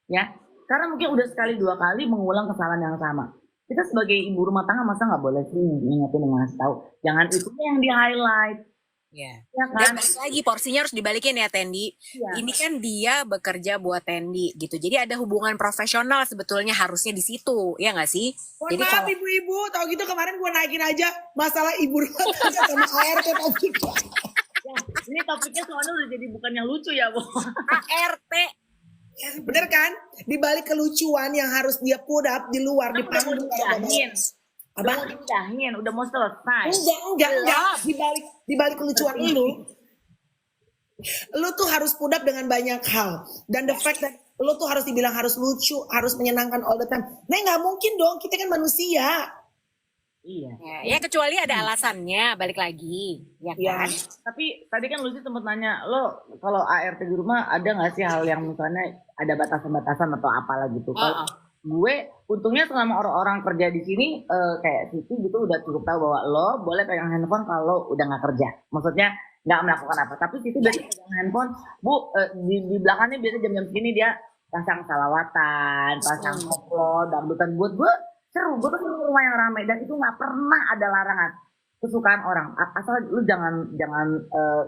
ya. Karena mungkin udah sekali dua kali mengulang kesalahan yang sama. Kita sebagai ibu rumah tangga masa nggak boleh sih ngingetin ngasih tahu. Jangan itu yang di highlight. Ya. Ya Dan kan? balik lagi porsinya harus dibalikin ya Tendi. Iya. Ini kan dia bekerja buat Tendi gitu. Jadi ada hubungan profesional sebetulnya harusnya di situ, ya nggak sih? Mohon Jadi maaf kalau ibu-ibu, tau gitu kemarin gue naikin aja masalah ibu rumah tangga sama ART topik. Ya, ini topiknya soalnya udah jadi bukan yang lucu ya, Bo. ART. Bener kan? Di balik kelucuan yang harus dia put up di luar, di Udah mau panggung. diudahin. Udah Apa? mau diudahin, udah mau selesai. Enggak. Di balik kelucuan lu tuh harus put up dengan banyak hal. Dan the fact that lu tuh harus dibilang harus lucu, harus menyenangkan all the time. Nah nggak mungkin dong, kita kan manusia. Iya. Ya kecuali ada alasannya, balik lagi, ya Ya. kan? Tapi tadi kan Lucy sempat nanya, lo kalau ART di rumah ada nggak sih hal yang misalnya ada batasan-batasan atau apalah gitu? Kalau gue untungnya selama orang-orang kerja di sini kayak Siti gitu udah cukup tahu bahwa lo boleh pegang handphone kalau udah nggak kerja. Maksudnya nggak melakukan apa. Tapi Siti biasanya pegang handphone, Bu di belakangnya biasa jam-jam segini dia pasang salawatan, pasang koplo, dangdutan buat gue seru. Gue tuh di rumah yang ramai dan itu nggak pernah ada larangan. kesukaan orang. Asal lu jangan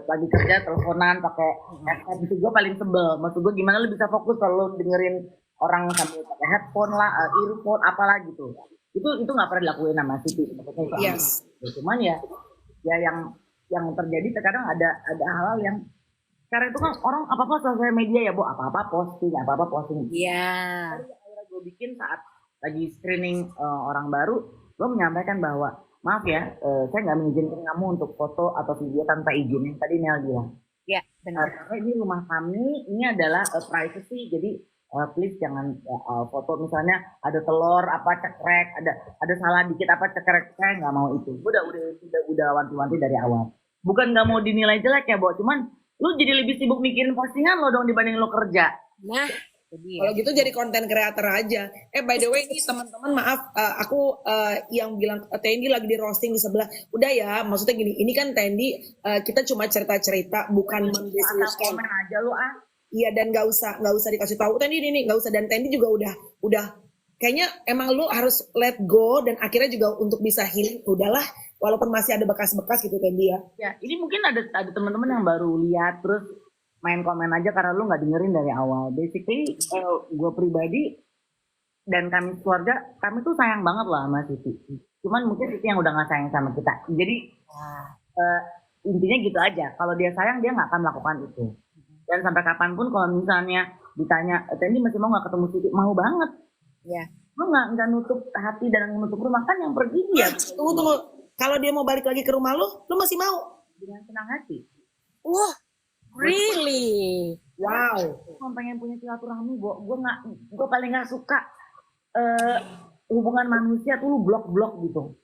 lagi kerja teleponan pakai headset itu, gue paling sebel. Maksud gue gimana lu bisa fokus kalau lu dengerin orang sambil pakai headphone lah, earphone apalah gitu. Itu nggak pernah dilakuin sama Siti. Maksudnya itu Yes. cuman ya yang terjadi terkadang ada hal-hal yang karena itu kan orang apa-apa sosial media ya, Bu, apa-apa posting. Iya. Akhirnya gue bikin saat lagi screening orang baru, gue menyampaikan bahwa maaf ya, saya nggak mengizinkan kamu untuk foto atau video tanpa izin yang tadi Nel bilang. Iya, benar. Karena ini rumah kami, ini adalah privacy, jadi please jangan foto misalnya ada telur apa cekrek, ada salah dikit apa cekrek, saya nggak mau itu. Gue udah wanti-wanti dari awal. Bukan nggak mau dinilai jelek ya, Bo, cuman lu jadi lebih sibuk mikirin postingan lo dong dibanding lo kerja. Nah, itu dia. Kalau gitu jadi konten creator aja. By the way ini teman-teman maaf, aku yang bilang Tendi lagi di roasting di sebelah. Udah ya, maksudnya gini, ini kan Tendi kita cuma cerita-cerita, bukan Asal mendiskusikan. komen aja lu ah. Iya, dan nggak usah dikasih tahu Tendi ini nggak usah, dan Tendi juga udah kayaknya emang lu harus let go dan akhirnya juga untuk bisa healing. Udahlah, walaupun masih ada bekas-bekas gitu Tendi ya. Ya, ini mungkin ada teman-teman yang baru lihat terus main komen aja karena lu nggak dengerin dari awal. Basically, gue pribadi dan kami keluarga, kami tuh sayang banget lah sama Siti. Cuman mungkin Siti yang udah nggak sayang sama kita. Jadi intinya gitu aja. Kalau dia sayang dia nggak akan melakukan itu. Dan sampai kapanpun kalau misalnya ditanya, Tendi masih mau nggak ketemu Siti? Mau banget. Iya. Gue nggak nutup hati dan menutup rumah, kan yang pergi dia. Tunggu. Kalau dia mau balik lagi ke rumah lu masih mau? Dengan senang hati. Wah, really? Wow. Gue pengen punya silaturahmi, gue paling nggak suka hubungan manusia tuh lu blok gitu.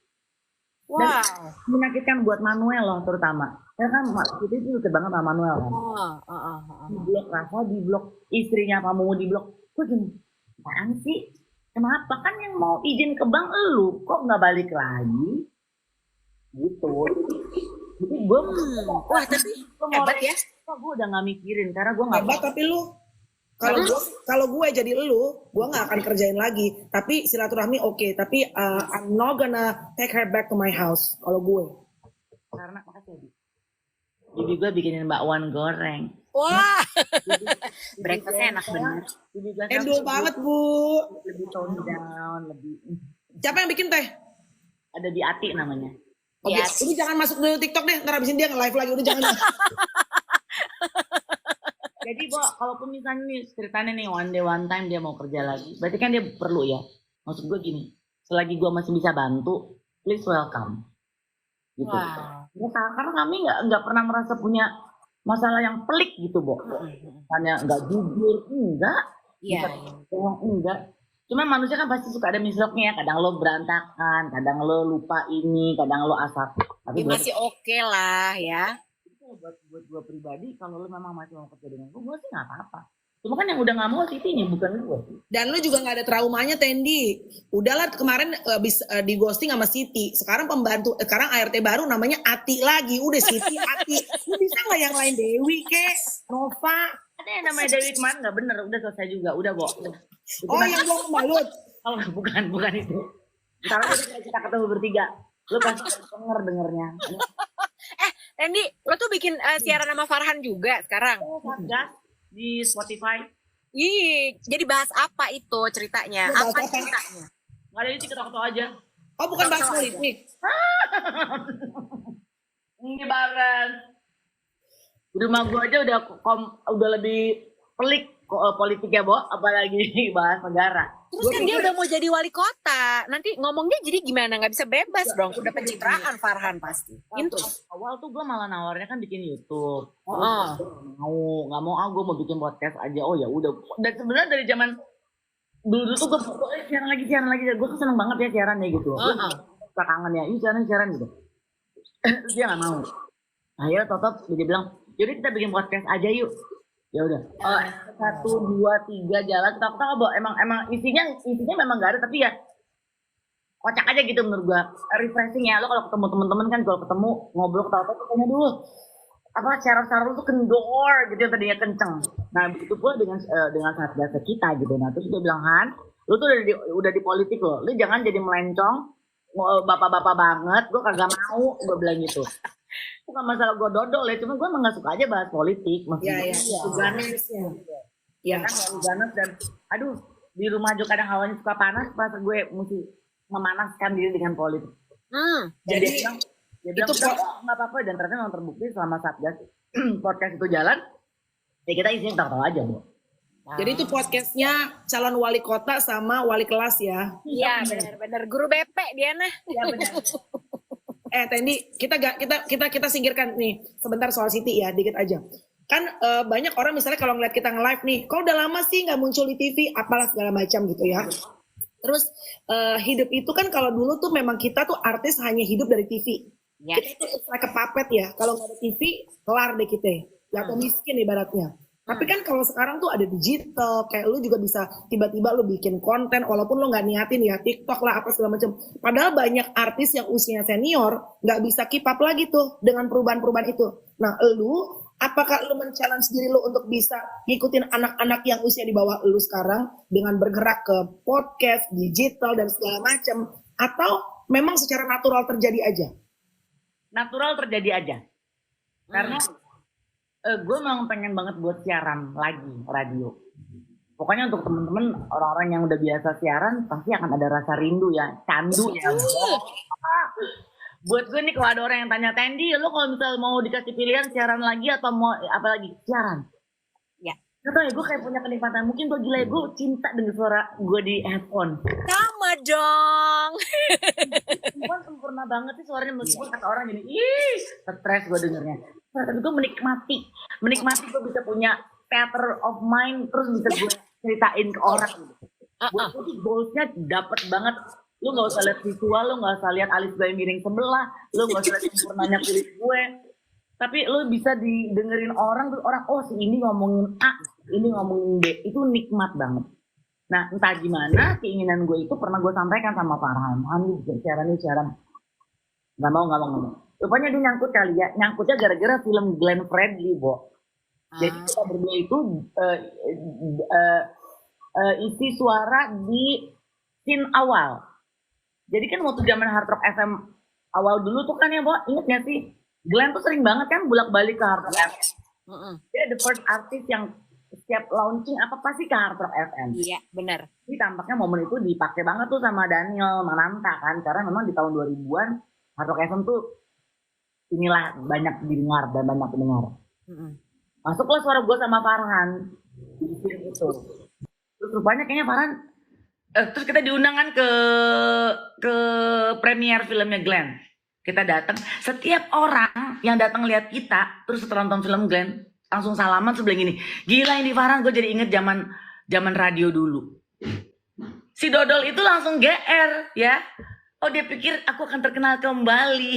Dan Wow. menyakitkan buat Manuel loh terutama. Karena kan kita itu deket banget sama Manuel kan. Di blok Rafa, di blok istrinya kamu, di blok. Gue gini, apaan sih? Kenapa? Kan yang mau izin ke bank elu, kok nggak balik lagi? Gitu. Jadi gue Wah, tapi hebat ya. gue udah nggak mikirin karena gue nggak Hebat, tapi lu kalau gue jadi gue nggak akan kerjain lagi. Tapi silaturahmi oke. Tapi I'm not gonna take her back to my house. Kalau gue. karena makasih Bi. Bibi gue bikinin bakwan goreng. Wah. Breakfastnya enak bener. Bibi gue Endul banget bu. lebih tone down, lebih Siapa yang bikin teh? ada di Ati namanya. Oke, Yes. ini jangan masuk dulu TikTok deh. Ntar abisin dia nge-live lagi. Udah jangan. Jadi Bo, kalaupun misalnya nih ceritanya nih one day one time dia mau kerja lagi, berarti kan dia perlu ya. Maksud gue gini, selagi gue masih bisa bantu, please welcome. Gitu. Wah. Ya, karena kami nggak pernah merasa punya masalah yang pelik gitu, Bo. Misalnya nggak jujur, enggak. Iya. Enggak. Cuma manusia kan pasti suka ada misloknya ya. Kadang lo berantakan, kadang lo lupa ini, kadang lo asal. Tapi Ya, masih oke lah ya. buat gue pribadi, kalau lo memang masih mau kerja dengan gue sih nggak apa-apa. Cuma kan yang udah nggak mau Sitinya, bukan gue. Dan lu juga nggak ada traumanya Tendi. Udahlah kemarin di ghosting sama Siti. Sekarang pembantu, sekarang ART baru namanya Ati lagi. Udah Siti, Ati. Lu bisa nggak yang lain Dewi kek, Nova? Ada yang namanya Dewi kemarin nggak bener, udah selesai juga, udah Bo. Oh yang gua pembalut. Oh bukan itu. Sekarang kita ketemu bertiga, lo pasti denger dengernya. Tendi, lo tuh bikin siaran sama Farhan juga sekarang. Satgas di Spotify. Ih, jadi bahas apa itu ceritanya? Bahas Apa apa? ceritanya? Nggak ada itu ketawa-ketawa aja. Oh bukan bahas politik. Ini bareng. Di rumah gue aja udah lebih pelik politik ya, Bo, apalagi bahas negara. Terus kan dia udah mau jadi wali kota. Nanti ngomongnya jadi gimana? Nggak bisa bebas dong. Udah pencitraan Farhan pasti. Itu. Awal tuh gue malah nawarnya kan bikin YouTube. Oh. Nggak mau, gue mau bikin podcast aja. Oh ya udah. Dan sebenarnya dari zaman dulu tuh gue siaran lagi. Gue tuh seneng banget ya siaran ya gitu. Gue kangen ya, siaran gitu. Terus dia nggak mau. Akhirnya Totot dia bilang, jadi kita bikin podcast aja yuk. Ya udah. 1, 2, 3 jalan. Kita bahwa emang isinya memang nggak ada, tapi ya kocak aja gitu menurut gua. Refreshing ya. Lo kalau ketemu temen-temen kan, kalau ketemu ngobrol ketawa tuh tanya dulu apa cara lu tuh kendor gitu yang tadinya kenceng. Nah begitu pula dengan satgas kita gitu. Nah terus dia bilang, Han, lu tuh udah di politik lo. Lu jangan jadi melencong bapak-bapak banget, gue kagak mau, gue bilang gitu. Bukan masalah gue dodol ya, cuma gue emang gak suka aja bahas politik. Iya, Maksudnya iya. Ganesnya. Ya. kan gak ganas dan aduh di rumah juga kadang hawanya suka panas, pas gue mesti memanaskan diri dengan politik. Jadi Dia bilang itu udah nggak apa-apa, dan ternyata memang terbukti selama Satgas podcast itu jalan, ya kita isinya tahu-tahu aja, Bu. Jadi itu podcastnya calon wali kota sama wali kelas ya. Iya benar-benar guru BP Diana. Iya benar. Tendi, kita singkirkan nih sebentar soal Siti ya, dikit aja. Kan banyak orang misalnya kalau ngeliat kita nge-live nih, kok udah lama sih nggak muncul di TV, apalah segala macam gitu ya. Terus hidup itu kan kalau dulu tuh memang kita tuh artis hanya hidup dari TV. Ya. Kita tuh kayak kepapet ya, kalau nggak ada TV kelar deh kita, ya atau miskin ibaratnya. Tapi kan kalau sekarang tuh ada digital, kayak lu juga bisa tiba-tiba lu bikin konten, walaupun lu nggak niatin ya TikTok lah apa segala macam. Padahal banyak artis yang usianya senior nggak bisa keep up lagi tuh dengan perubahan-perubahan itu. Nah, apakah lu men-challenge diri lu untuk bisa ngikutin anak-anak yang usia di bawah lu sekarang dengan bergerak ke podcast, digital dan segala macam, atau memang secara natural terjadi aja? Natural terjadi aja. Karena gue memang pengen banget buat siaran lagi radio. Pokoknya untuk temen-temen orang-orang yang udah biasa siaran pasti akan ada rasa rindu ya, candu ya. Buat gue nih kalau ada orang yang tanya, Tendi, lo kalau misal mau dikasih pilihan siaran lagi atau mau apa lagi? Siaran. Ya. Gak tau ya, gue kayak punya kenikmatan. Mungkin gue gila ya, gue cinta dengan suara gue di headphone. Sama dong. Gue sempurna banget sih suaranya, meskipun kata orang gini, ih, stres gue dengernya. Tapi gue menikmati gue bisa punya theater of mind, terus bisa gue ceritain ke orang gitu. Buat gue tuh goalsnya dapet banget. Lu gak usah lihat visual, lu gak usah lihat alis gue miring sebelah, lu gak usah lihat sempurnanya kulit gue, tapi lu bisa didengerin orang, terus orang, oh si ini ngomongin A, ini ngomongin B, itu nikmat banget. Nah entah gimana keinginan gue itu pernah gue sampaikan sama Farhan, siaran gak mau. Rupanya dia nyangkut kali ya, nyangkutnya gara-gara film Glenn Fredly, Bo. Jadi kita berdua itu isi suara di scene awal. Jadi kan waktu zaman Hard Rock FM awal dulu tuh kan ya, Bo, inget gak sih? Glenn tuh sering banget kan bolak-balik ke Hard Rock FM. Dia the first artist yang setiap launching apa pasti ke Hard Rock FM. Iya, benar. Jadi tampaknya momen itu dipakai banget tuh sama Daniel Mananta kan, karena memang di tahun 2000-an Hard Rock FM tuh inilah banyak didengar dan banyak pendengar. Masuklah suara gue sama Farhan di film itu. Terus rupanya kayaknya Farhan terus kita diundang kan ke premier filmnya Glenn. Kita datang, setiap orang yang datang lihat kita terus setelah nonton film Glenn langsung salaman terus bilang gini, gila ini Farhan, gue jadi inget zaman radio dulu. Si Dodol itu langsung GR ya. Oh dia pikir aku akan terkenal kembali.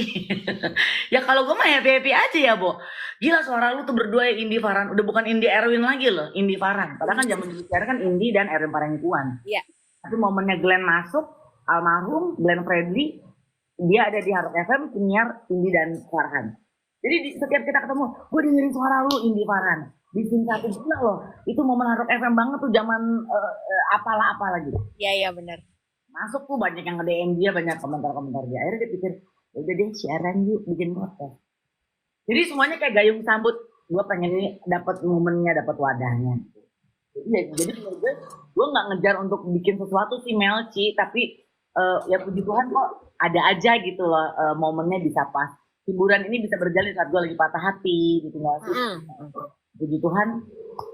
Ya kalau gue mah happy aja ya, Bo. Gila suara lu tuh berdua ya Indi Farhan. Udah bukan Indi Erwin lagi loh, Indi Farhan. Padahal kan zaman dulu kan Indi dan Erwin Parangkuan. Iya. Tapi momennya Glenn masuk, almarhum Glenn Fredly, dia ada di Hard Rock FM, penyiar Indi dan Farhan. Jadi setiap kita ketemu, gue dengerin suara lu Indi Farhan. Disingkatin gila loh. Itu momen Hard Rock FM banget tuh zaman apalah gitu. Iya benar. Masuk tuh banyak yang nge-DM dia, banyak komentar-komentar dia. Akhirnya dia pikir, udah deh siaran yuk bikin podcast. Jadi semuanya kayak gayung sambut. Gue pengen ini dapat momennya, dapat wadahnya. Jadi menurut gue nggak ngejar untuk bikin sesuatu sih Melci, tapi ya puji Tuhan kok ada aja gitu loh momennya bisa pas. Hiburan ini bisa berjalan saat gue lagi patah hati gitu nggak sih? Puji Tuhan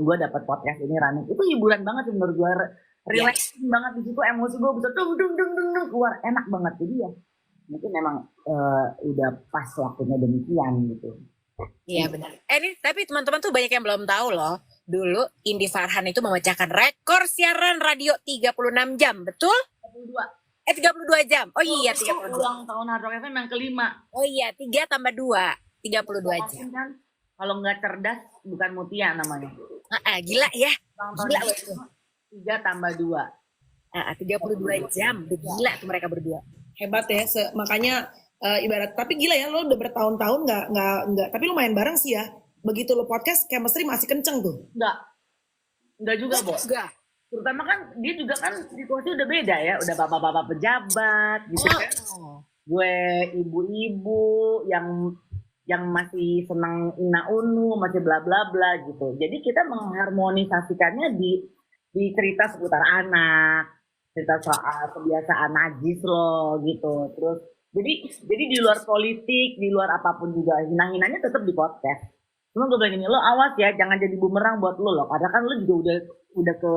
gue dapat podcast ini running. Itu hiburan banget sih menurut gue. Relaxing banget di situ, emosi gue bisa dung keluar, enak banget. Jadi ya mungkin memang udah pas waktunya demikian gitu. Iya benar. Ini tapi teman-teman tuh banyak yang belum tahu loh. Dulu Indi Farhan itu memecahkan rekor siaran radio 36 jam, betul? 32 jam. Oh iya 32. Ulang tahun Hard Rock FM yang kelima. Oh iya 3 tambah 2, 32 jam. Kan, kalau nggak cerdas bukan Mutia namanya. Gila ya. Gila itu. 3 tambah 2. 32 jam. Gila tuh mereka berdua. Hebat ya, makanya ibarat, tapi gila ya lo udah bertahun-tahun nggak, tapi lo main bareng sih ya. Begitu lo podcast chemistry masih kenceng tuh. Enggak juga, Bo. terutama kan dia juga kan situasi udah beda ya, udah bapak-bapak pejabat gitu kan. Gue ibu-ibu yang masih senang ina-unu, masih bla bla bla gitu. Jadi kita mengharmonisasikannya di cerita seputar anak, cerita soal kebiasaan najis lo gitu. Terus jadi di luar politik, di luar apapun juga hina-hinanya tetap di podcast. Cuma gue bilang gini, lo awas ya, jangan jadi bumerang buat lo loh. Karena kan lo juga udah ke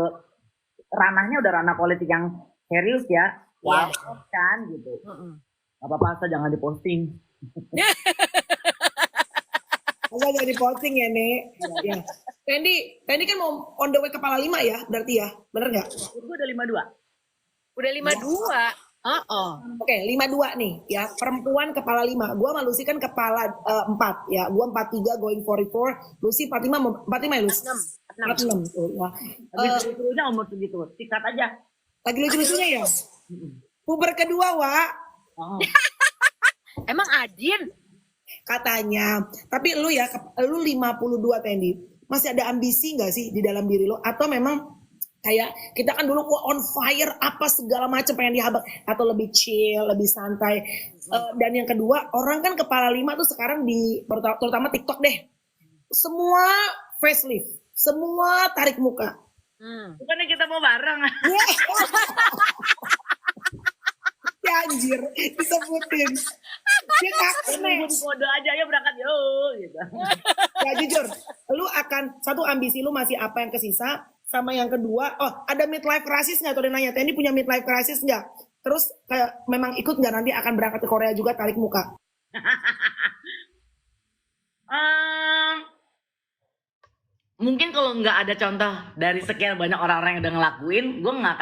ranahnya udah ranah politik yang serius ya. Wah, kan gitu. Gak apa-apa asal jangan diposting. Asal jangan diposting ya, Nek. Ya. Tendi kan mau on the way kepala 5 ya, berarti ya. Bener nggak? Gue udah 52. Udah 52. Oke, 52 nih ya. Perempuan kepala 5. Gua sama Lucy kan kepala 4 ya. Gua 43 going 44. Lucy 45 ya, Lucy? 46. Tuh, ya. Tapi seluruhnya umur segitu. Sikat aja. Lagi lucu-lucunya ya. Puber kedua, Wak. Oh. Emang Adin? Katanya. Tapi lu ya, lu 52 Tendi. Masih ada ambisi nggak sih di dalam diri lo? Atau memang kayak kita kan dulu on fire apa segala macam pengen dihabak, atau lebih chill, lebih santai. Dan yang kedua, orang kan kepala 5 tuh sekarang terutama TikTok deh. Semua facelift, semua tarik muka. Bukannya kita mau bareng. Ya anjir, disebutin. Dia kakek. Kode aja ya berangkat yo gitu. Ya jujur, lu akan satu ambisi lu masih apa yang kesisa, sama yang kedua, ada midlife crisis nggak? Tuh dia nanya, Tendi punya midlife crisis nggak? Terus kayak memang ikut nggak nanti akan berangkat ke Korea juga tarik muka? Mungkin kalau nggak ada contoh dari sekian banyak orang-orang yang udah ngelakuin, gue nggak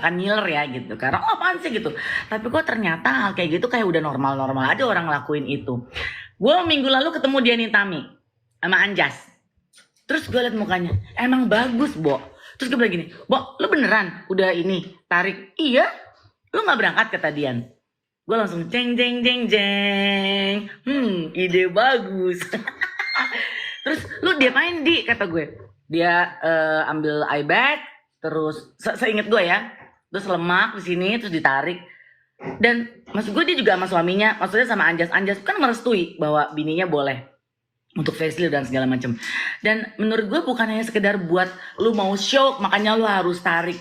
akan ngiler ya gitu. Karena apaan sih gitu. Tapi kok ternyata hal kayak gitu kayak udah normal-normal aja orang ngelakuin itu. Gue minggu lalu ketemu Dian Tami sama Anjas. Terus gue liat mukanya, emang bagus, Bo. Terus gue bilang gini, Bo, lu beneran udah ini tarik? Iya, lu nggak berangkat kata Dian. Gue langsung jeng jeng jeng jeng. Ide bagus. Terus lu diapain di kata gue? Dia ambil eye bag, terus seinget gue ya, terus lemak di sini, terus ditarik. Dan maksud gue dia juga sama suaminya, maksudnya sama Anjas kan merestui bahwa bininya boleh untuk facelift dan segala macam. Dan menurut gue bukan hanya sekedar buat lu mau show, makanya lu harus tarik.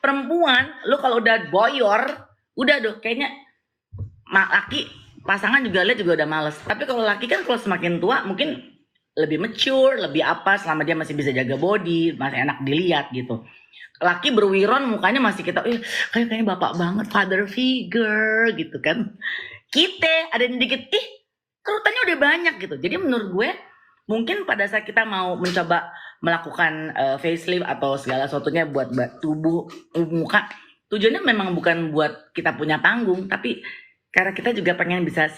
Perempuan, lu kalau udah boyor, udah dong kayaknya laki pasangan juga lihat juga udah males. Tapi kalau laki kan kalau semakin tua mungkin lebih mature, lebih apa, selama dia masih bisa jaga body, masih enak dilihat gitu. Laki berwiron mukanya masih kita, kayaknya bapak banget, father figure gitu kan. Kita ada yang dikit, kerutannya udah banyak gitu. Jadi menurut gue mungkin pada saat kita mau mencoba melakukan facelift atau segala sesuatunya buat tubuh muka, tujuannya memang bukan buat kita punya panggung, tapi karena kita juga pengen bisa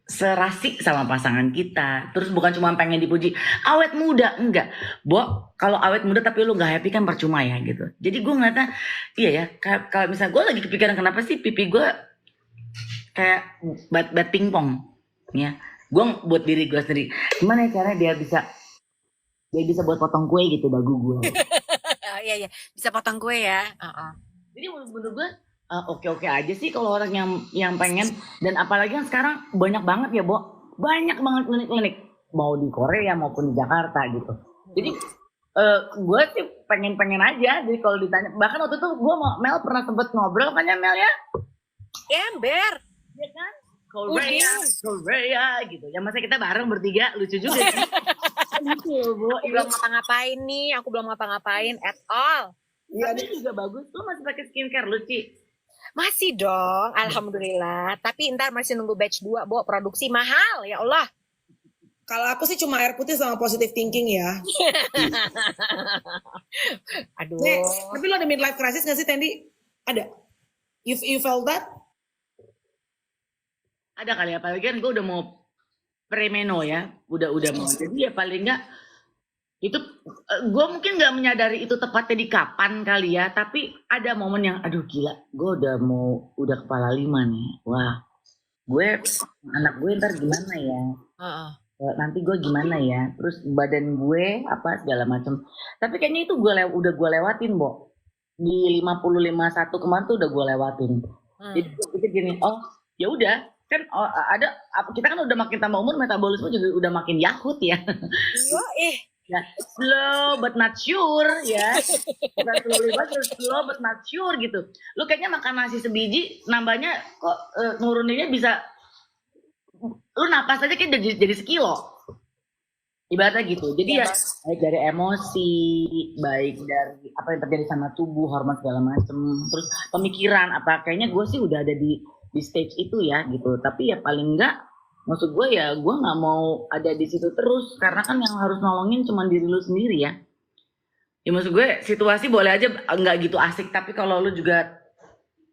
serasi sama pasangan kita. Terus bukan cuma pengen dipuji awet muda, enggak, Bo, kalau awet muda tapi lu nggak happy kan percuma ya gitu. Jadi gue ngeliatnya iya ya, kalau misalnya gue lagi kepikiran kenapa sih pipi gue kayak bat pingpong ya, gue buat diri gue sendiri gimana ya caranya dia bisa buat potong kue gitu dagu gue. Iya bisa potong kue ya. Jadi menurut gue oke aja sih kalau orang yang pengen. Dan apalagi yang sekarang banyak banget ya, Bo, banyak banget klinik-klinik mau di Korea maupun di Jakarta gitu. Jadi gue sih pengen aja. Jadi kalau ditanya, bahkan waktu itu gue sama Mel pernah sempet ngobrol kan ya Mel ya, ember ya kan, Korea gitu ya, masa kita bareng bertiga lucu juga kan. Gitu, Bu. Aku belum ngapa-ngapain at all. Iya, ini juga bagus. Lu masih pakai skincare lu, Ci? Masih dong, alhamdulillah. Tapi ntar masih nunggu batch 2, Bo. Produksi mahal, ya Allah. Kalau aku sih cuma air putih sama positive thinking ya. Aduh. Tapi lo ada midlife crisis gak sih, Tendi? Ada? You felt that? Ada kali, apalagi kan gue udah mau premeno ya. Udah mau. Jadi ya paling nggak itu gue mungkin nggak menyadari itu tepatnya di kapan kali ya, tapi ada momen yang aduh gila, gue udah kepala 5 nih, wah gue anak gue ntar gimana ya, nanti gue gimana ya, terus badan gue apa segala macam. Tapi kayaknya itu udah gue lewatin, Bo. Di 50 51 kemarin tuh udah gue lewatin. Jadi gue pikir gini, oh ya udah kan kita kan udah makin tambah umur, metabolisme juga udah makin yahut ya. Iya, Ya, slow but not sure ya. Bukan slow but not sure gitu. Lu kayaknya makan nasi sebiji nambahnya kok nuruninnya bisa, lu napas aja kayak jadi sekilo. Ibaratnya gitu. Jadi ya baik dari emosi, baik dari apa yang terjadi sama tubuh, hormon segala macem, terus pemikiran apa, kayaknya gue sih udah ada di stage itu ya gitu. Tapi ya paling enggak, maksud gue ya gue nggak mau ada di situ terus, karena kan yang harus nolongin cuma diri lu sendiri ya. Ya maksud gue situasi boleh aja nggak gitu asik, tapi kalau lu juga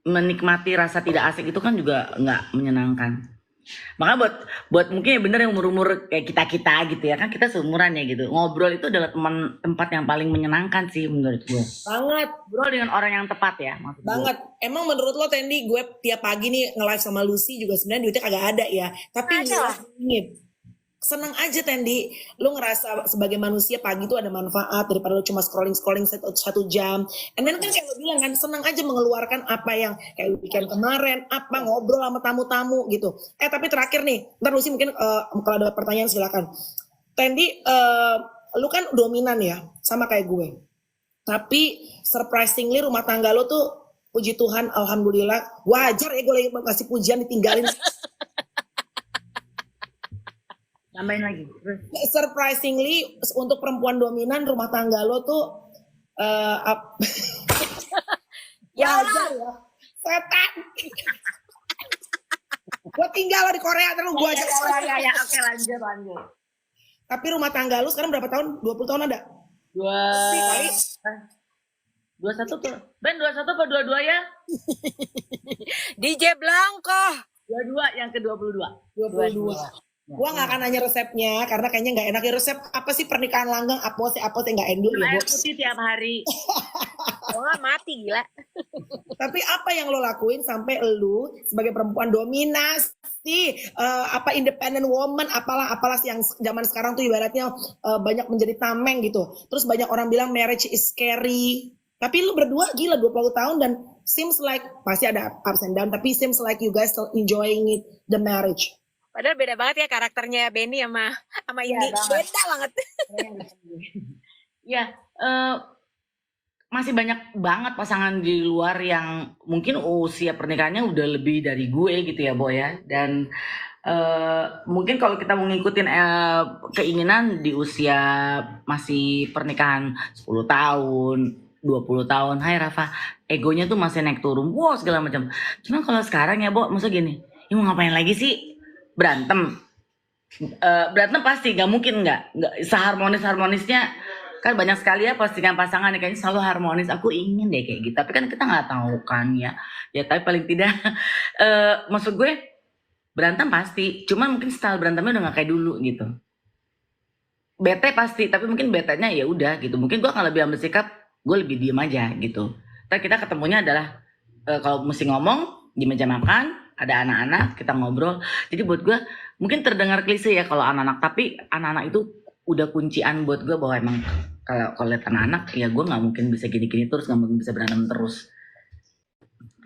menikmati rasa tidak asik itu kan juga nggak menyenangkan. Makanya buat mungkin ya bener yang umur-umur kayak kita gitu ya, kan kita seumuran ya gitu, ngobrol itu adalah tempat yang paling menyenangkan sih menurut gue. Banget. Ngobrol dengan orang yang tepat ya maksud Banget. gue. Emang menurut lo Tendi, gue tiap pagi nih nge-live sama Lucy juga sebenarnya duitnya kagak ada ya. Tapi Ada gila, lah. seneng aja Tendi, lu ngerasa sebagai manusia pagi tuh ada manfaat daripada lu cuma scrolling 1 jam. And then kan kayak lu bilang kan, seneng aja mengeluarkan apa yang kayak weekend kemarin, apa ngobrol sama tamu-tamu gitu. Tapi terakhir nih, ntar Lucy mungkin kalau ada pertanyaan silakan. Tendi, lu kan dominan ya, sama kayak gue. Tapi surprisingly rumah tangga lo tuh, puji Tuhan, alhamdulillah, wajar ya gue lagi kasih pujian ditinggalin. Tambahin lagi. Surprisingly untuk perempuan dominan rumah tangga lo tuh Ya wajar ya, setan. Gue tinggal di Korea terus gue aja. Ya, oke lanjut. Tapi rumah tangga lo sekarang berapa tahun? 20 tahun ada? 21 tuh. Ben 21 apa 22 ya? DJ Blanco. 22 yang ke-22. 22. Gua nggak akan nanya resepnya karena kayaknya nggak enak ya. Resep apa sih pernikahan langgeng, apa sih nggak endul ya, Air Bu. putih tiap hari. Wah, mati gila. Tapi apa yang lo lakuin sampai lu sebagai perempuan dominasi, independent woman, apalah yang zaman sekarang tuh ibaratnya banyak menjadi tameng gitu. Terus banyak orang bilang marriage is scary. Tapi lu berdua gila 20 tahun dan seems like pasti ada ups and down, tapi seems like you guys still enjoying it, the marriage. Padahal beda banget ya karakternya Benny sama Indi. Beda banget. Ya, masih banyak banget pasangan di luar yang mungkin usia pernikahannya udah lebih dari gue gitu ya, Boy ya. Dan mungkin kalau kita mau ngikutin keinginan di usia masih pernikahan 10 tahun, 20 tahun, hai Rafa, egonya tuh masih naik turun, wow segala macam. Cuma kalau sekarang ya, Bo, maksudnya gini, ya mau ngapain lagi sih? Berantem pasti nggak mungkin nggak seharmonisnya kan banyak sekali ya postingan pasangan yang kayaknya selalu harmonis, aku ingin deh kayak gitu, tapi kan kita nggak tahu kan ya tapi paling tidak maksud gue berantem pasti, cuman mungkin style berantemnya udah nggak kayak dulu gitu. Bete pasti, tapi mungkin betenya ya udah gitu, mungkin gue akan lebih ambil sikap gue lebih diem aja gitu. Tapi kita ketemunya adalah kalau mesti ngomong di meja makan, ada anak-anak, kita ngobrol. Jadi buat gue mungkin terdengar klise ya kalau anak-anak, tapi anak-anak itu udah kuncian buat gue bahwa emang kalau lihat anak-anak ya gue nggak mungkin bisa gini-gini terus, nggak mungkin bisa berantem terus.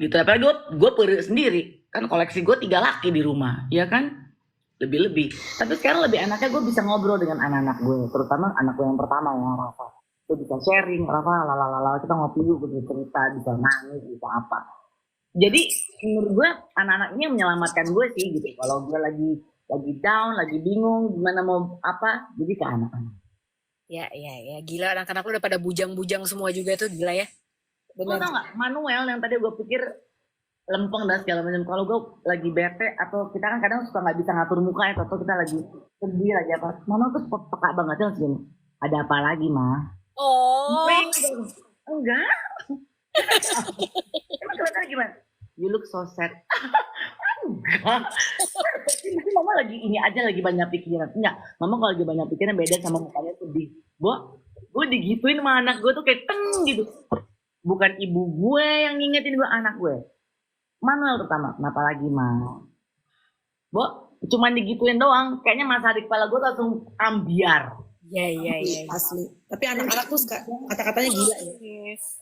Gitu. Apalagi gue peri sendiri kan, koleksi gue 3 laki di rumah, ya kan lebih-lebih. Tapi sekarang lebih enaknya gue bisa ngobrol dengan anak-anak gue, terutama anak gue yang pertama ya Rafa. Gue bisa sharing, Rafa, lalala, kita ngopi yuk, bisa cerita, bisa nangis, bisa apa. Jadi menurut gue anak-anak ini yang menyelamatkan gue sih gitu. Kalau gue lagi down, lagi bingung gimana mau apa, jadi ke anak-anak. Ya, gila anak-anak lu udah pada bujang-bujang semua juga tuh, gila ya. Lo tau gak, Manuel yang tadi gue pikir lempeng dan segala macam, kalau gue lagi bete atau kita kan kadang suka nggak bisa ngatur muka ya, atau kita lagi sedih lagi apa, Manuel tuh peka banget ya segini. Ada apa lagi mah? Oh, enggak. Emang kelihatannya gimana? You look so sad. Enggak. Mungkin mama lagi ini aja, lagi banyak pikiran. Enggak, mama kalau lagi banyak pikiran beda sama mukanya sedih. Gue digituin sama anak gue tuh kayak teng gitu. Bukan ibu gue yang ngingetin gue, anak gue. Manuel terutama, kenapa lagi mah? cuman digituin doang, kayaknya masa di kepala gue langsung ambiar. Iya. Asli. Tapi anak-anak tuh kata-katanya gila ya. Yes.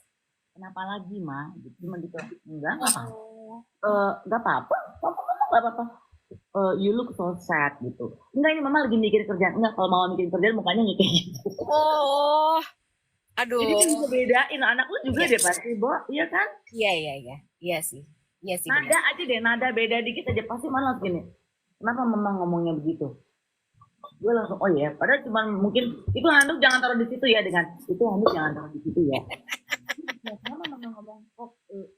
Kenapa lagi mah? Gitu, cuma gitu. Enggak apa-apa. Enggak apa-apa. Enggak apa-apa. You look so sad gitu. Enggak, ini mama lagi mikir kerjaan. Enggak, kalau mama mikir kerjaan mukanya kayak gitu. Oh, aduh. Jadi kan bisa bedain anak lu juga deh pasti, Bo. Iya kan? Iya sih. Nada Benar. aja deh, nada beda dikit aja pasti malah gini. Kenapa mama ngomongnya begitu? Gue langsung oh ya, padahal cuma mungkin itu handuk jangan taruh di situ ya, dengan itu handuk jangan taruh di situ ya. Kenapa mama ngomong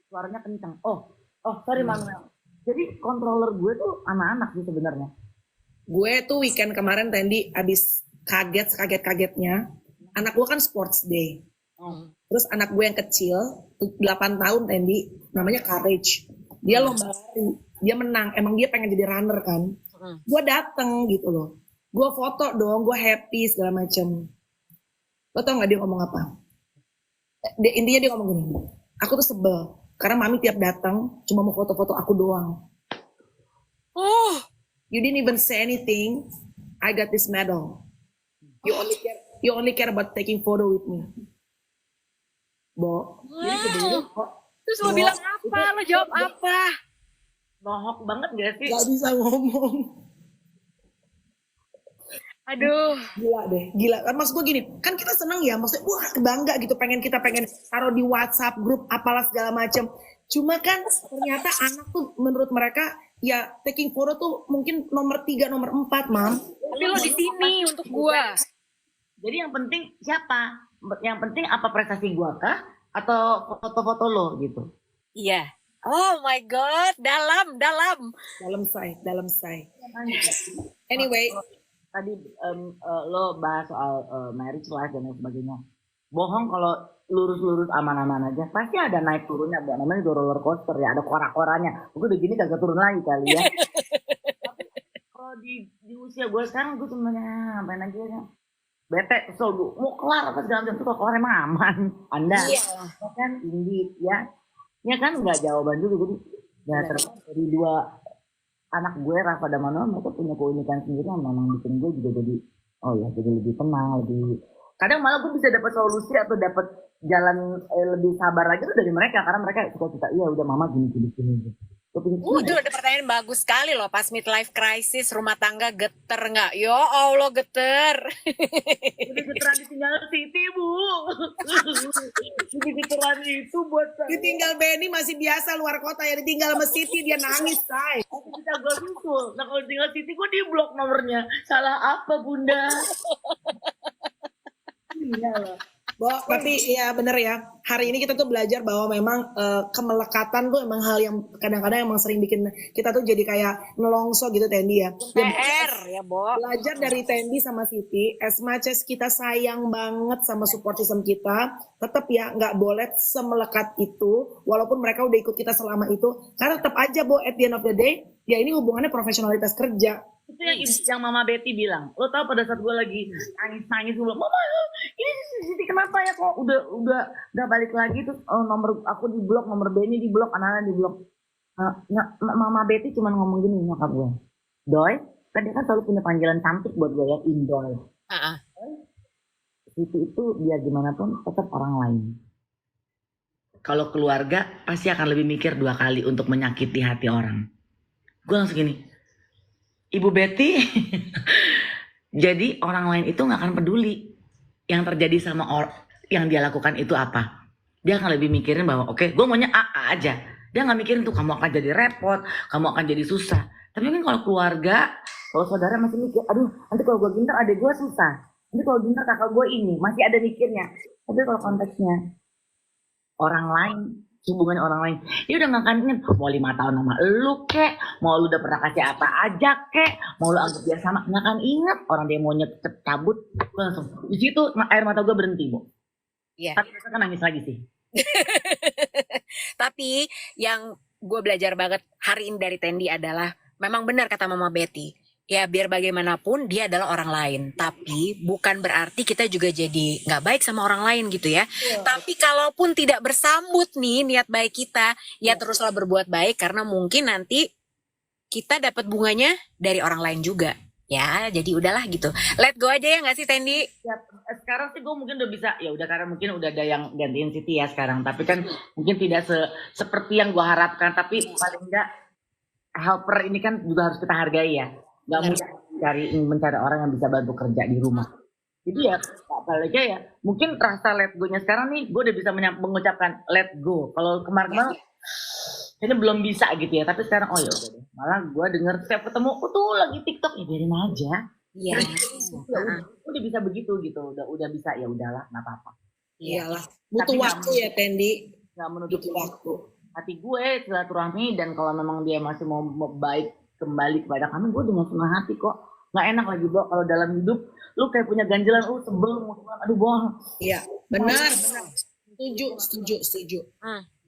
suaranya kencang? Oh sorry mama. Jadi controller gue tuh anak-anak sih sebenarnya. Gue tuh weekend kemarin Tendi abis kaget-kagetnya. Anak gue kan sports day. Terus anak gue yang kecil 8 tahun Tendi, namanya Courage. Dia lomba lari, dia menang. Emang dia pengen jadi runner kan. Gue dateng gitu loh. Gue foto dong, gue happy segala macem. Lo tau gak dia ngomong apa? Intinya dia ngomong gini, aku tuh sebel karena mami tiap datang cuma mau foto-foto aku doang. Oh, You didn't even say anything. I got this medal. You only care about taking photo with me. Bo, jadi kebetulan kok terus lo bilang apa? Lo jawab apa? Nohok banget gak sih? gak bisa ngomong. Aduh. Gila. Maksud gue gini, kan kita seneng ya, maksudnya wah bangga gitu, pengen taruh di WhatsApp grup apalah segala macam. Cuma kan ternyata anak tuh menurut mereka ya taking photo tuh mungkin nomor 3, nomor 4, Mam. Tapi lo di sini untuk gua. Jadi yang penting siapa? Yang penting apa prestasi gua kah? Atau foto-foto lo gitu? Iya. Oh my god, dalam. Dalam say. Anyway, Tadi lo bahas soal marriage life dan lain sebagainya. Bohong kalau lurus-lurus aman-aman aja. Pasti ada naik turunnya, namanya roller coaster ya, ada korak-koranya. Gue udah gini kagak turun lagi kali ya. Tapi kalau di usia gue sekarang gue cuma ngapain aja ya. Bete, kesel gue, mau kelar apa segala macam. Tuh kalau kelar emang aman. Anda kan tinggi ya. Ya kan nggak jawaban juga. Jadi ya terlepas dari dua anak gue Rafa dan Manuel, mereka punya keunikan sendiri yang memang bikin gue juga jadi jadi lebih tenang, lebih kadang malah gue bisa dapat solusi atau dapat jalan lebih sabar lagi tuh dari mereka, karena mereka suka cerita iya udah mama gini. Itu ada pertanyaan bagus sekali loh, pas midlife crisis rumah tangga geter nggak? Ya Allah geter. Udah geteran ditinggal Siti bu. Udah geteran itu buat ditinggal Benny masih biasa luar kota ya, ditinggal sama Siti dia nangis say. Kita gue susul. Nah kalau tinggal Siti gue di blok nomornya. Salah apa bunda? Iya loh. Bo, tapi ya bener ya, hari ini kita tuh belajar bahwa memang kemelekatan tuh emang hal yang kadang-kadang emang sering bikin kita tuh jadi kayak nelongso gitu Tendi ya. PR ya Bo. Belajar dari Tendi sama Siti, as much as kita sayang banget sama support system kita, tetap ya nggak boleh semelekat itu, walaupun mereka udah ikut kita selama itu, karena tetap aja Bo, at the end of the day, ya ini hubungannya profesionalitas kerja. Itu yang Mama Betty bilang. Lo tau pada saat gue lagi nangis gue bilang, Mama ini Siti kenapa ya kok udah balik lagi terus nomor aku di blok, nomor Benny di blok, anak-anak di blok. Mama Betty cuma ngomong gini nyokap gue, Doi, kan dia kan selalu punya panggilan cantik buat gue ya, Indoy. Siti itu biar gimana pun tetap orang lain. Kalau keluarga pasti akan lebih mikir 2 kali untuk menyakiti hati orang. Gue langsung gini, Ibu Betty, jadi orang lain itu gak akan peduli yang terjadi sama yang dia lakukan itu apa. Dia akan lebih mikirin bahwa oke, gue maunya A aja. Dia gak mikirin tuh kamu akan jadi repot, kamu akan jadi susah. Tapi mungkin kalau keluarga, kalau saudara masih mikir, aduh nanti kalau gue gintar adik gue susah. Nanti kalau gintar kakak gue ini, masih ada mikirnya. Tapi kalau konteksnya orang lain, hubungan orang lain, dia udah gak akan ingin mau 5 tahun sama lu kek, mau lu udah pernah kasih apa aja kek, mau lu anggap dia sama, gak akan ingat orang dia maunya cabut. Gue langsung di situ air mata gue berhenti Bu. Iya. Tapi kan nangis lagi sih. Tapi yang gue belajar banget hari ini dari Tendi adalah memang benar kata Mama Betty. Ya biar bagaimanapun dia adalah orang lain, tapi bukan berarti kita juga jadi nggak baik sama orang lain gitu ya. Tapi kalaupun tidak bersambut nih niat baik kita, ya teruslah berbuat baik karena mungkin nanti kita dapat bunganya dari orang lain juga. Ya, jadi udahlah gitu. Let go aja ya nggak sih Tendi? Ya, sekarang sih gue mungkin udah bisa, ya udah karena mungkin udah ada yang gantiin Siti ya sekarang. Tapi kan mungkin tidak seperti yang gue harapkan. Tapi paling enggak helper ini kan juga harus kita hargai ya. Gak mudah mencari orang yang bisa bantu kerja di rumah. Jadi ya apalagi ya mungkin rasa let go-nya sekarang nih gue udah bisa mengucapkan let go. Kalau kemarin ini belum bisa gitu ya, tapi sekarang oh ya udah deh. Malah gue denger setiap ketemu tuh lagi TikTok ya biarin aja. Iya. Udah bisa begitu gitu, udah bisa ya udahlah nggak apa-apa. Iyalah, butuh Tapi waktu ya Tendi. Nggak menutup Butuh waktu. hati gue silaturahmi, dan kalau memang dia masih mau baik kembali kepada kami, gue dengan senang hati kok. Nggak enak lagi Bo kalau dalam hidup lu kayak punya ganjelan, sebel, aduh bohong. Iya, benar. Setuju.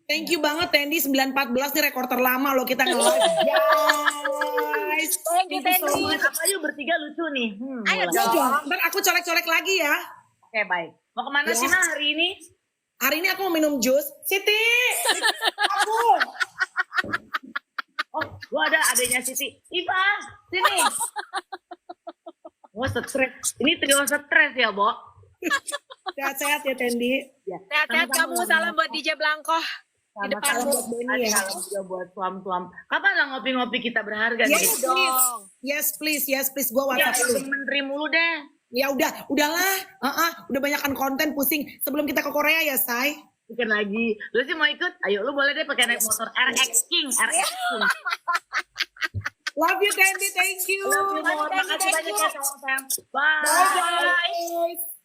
Thank you banget Tendi, 9.14 nih rekor terlama loh kita nge-live. Guys, Thank you Tendi. Apa yuk bertiga lucu nih. Ayo Mulai. dong. Ntar aku colek-colek lagi ya. Oke baik. Mau kemana Ya. sih Nah hari ini? Hari ini aku mau minum jus. Siti, aku. Oh, gua ada adanya Siti. Iva, sini. Wah stres. Ini trio stres ya, Bo. Sehat-sehat ya Tendi. Ya. Sehat-sehat kamu, salam buat DJ Blanko. Di depan Salam buat Benny ya. Salam juga buat suam-suam. Kapan lah ngopi-ngopi kita berharga Yes, nih? please. Yes, please. Gue Ya, WhatsApp lu. menteri mulu deh. Ya udahlah. Udah banyakan konten pusing. Sebelum kita ke Korea ya, Say. Bikin lagi. Lu sih mau ikut? Ayo, lu boleh deh pakai naik motor RX King. Love you, Tendi. Thank you. Love you, Mo. Makasih banyak ya, sayang. Bye. Bye, guys.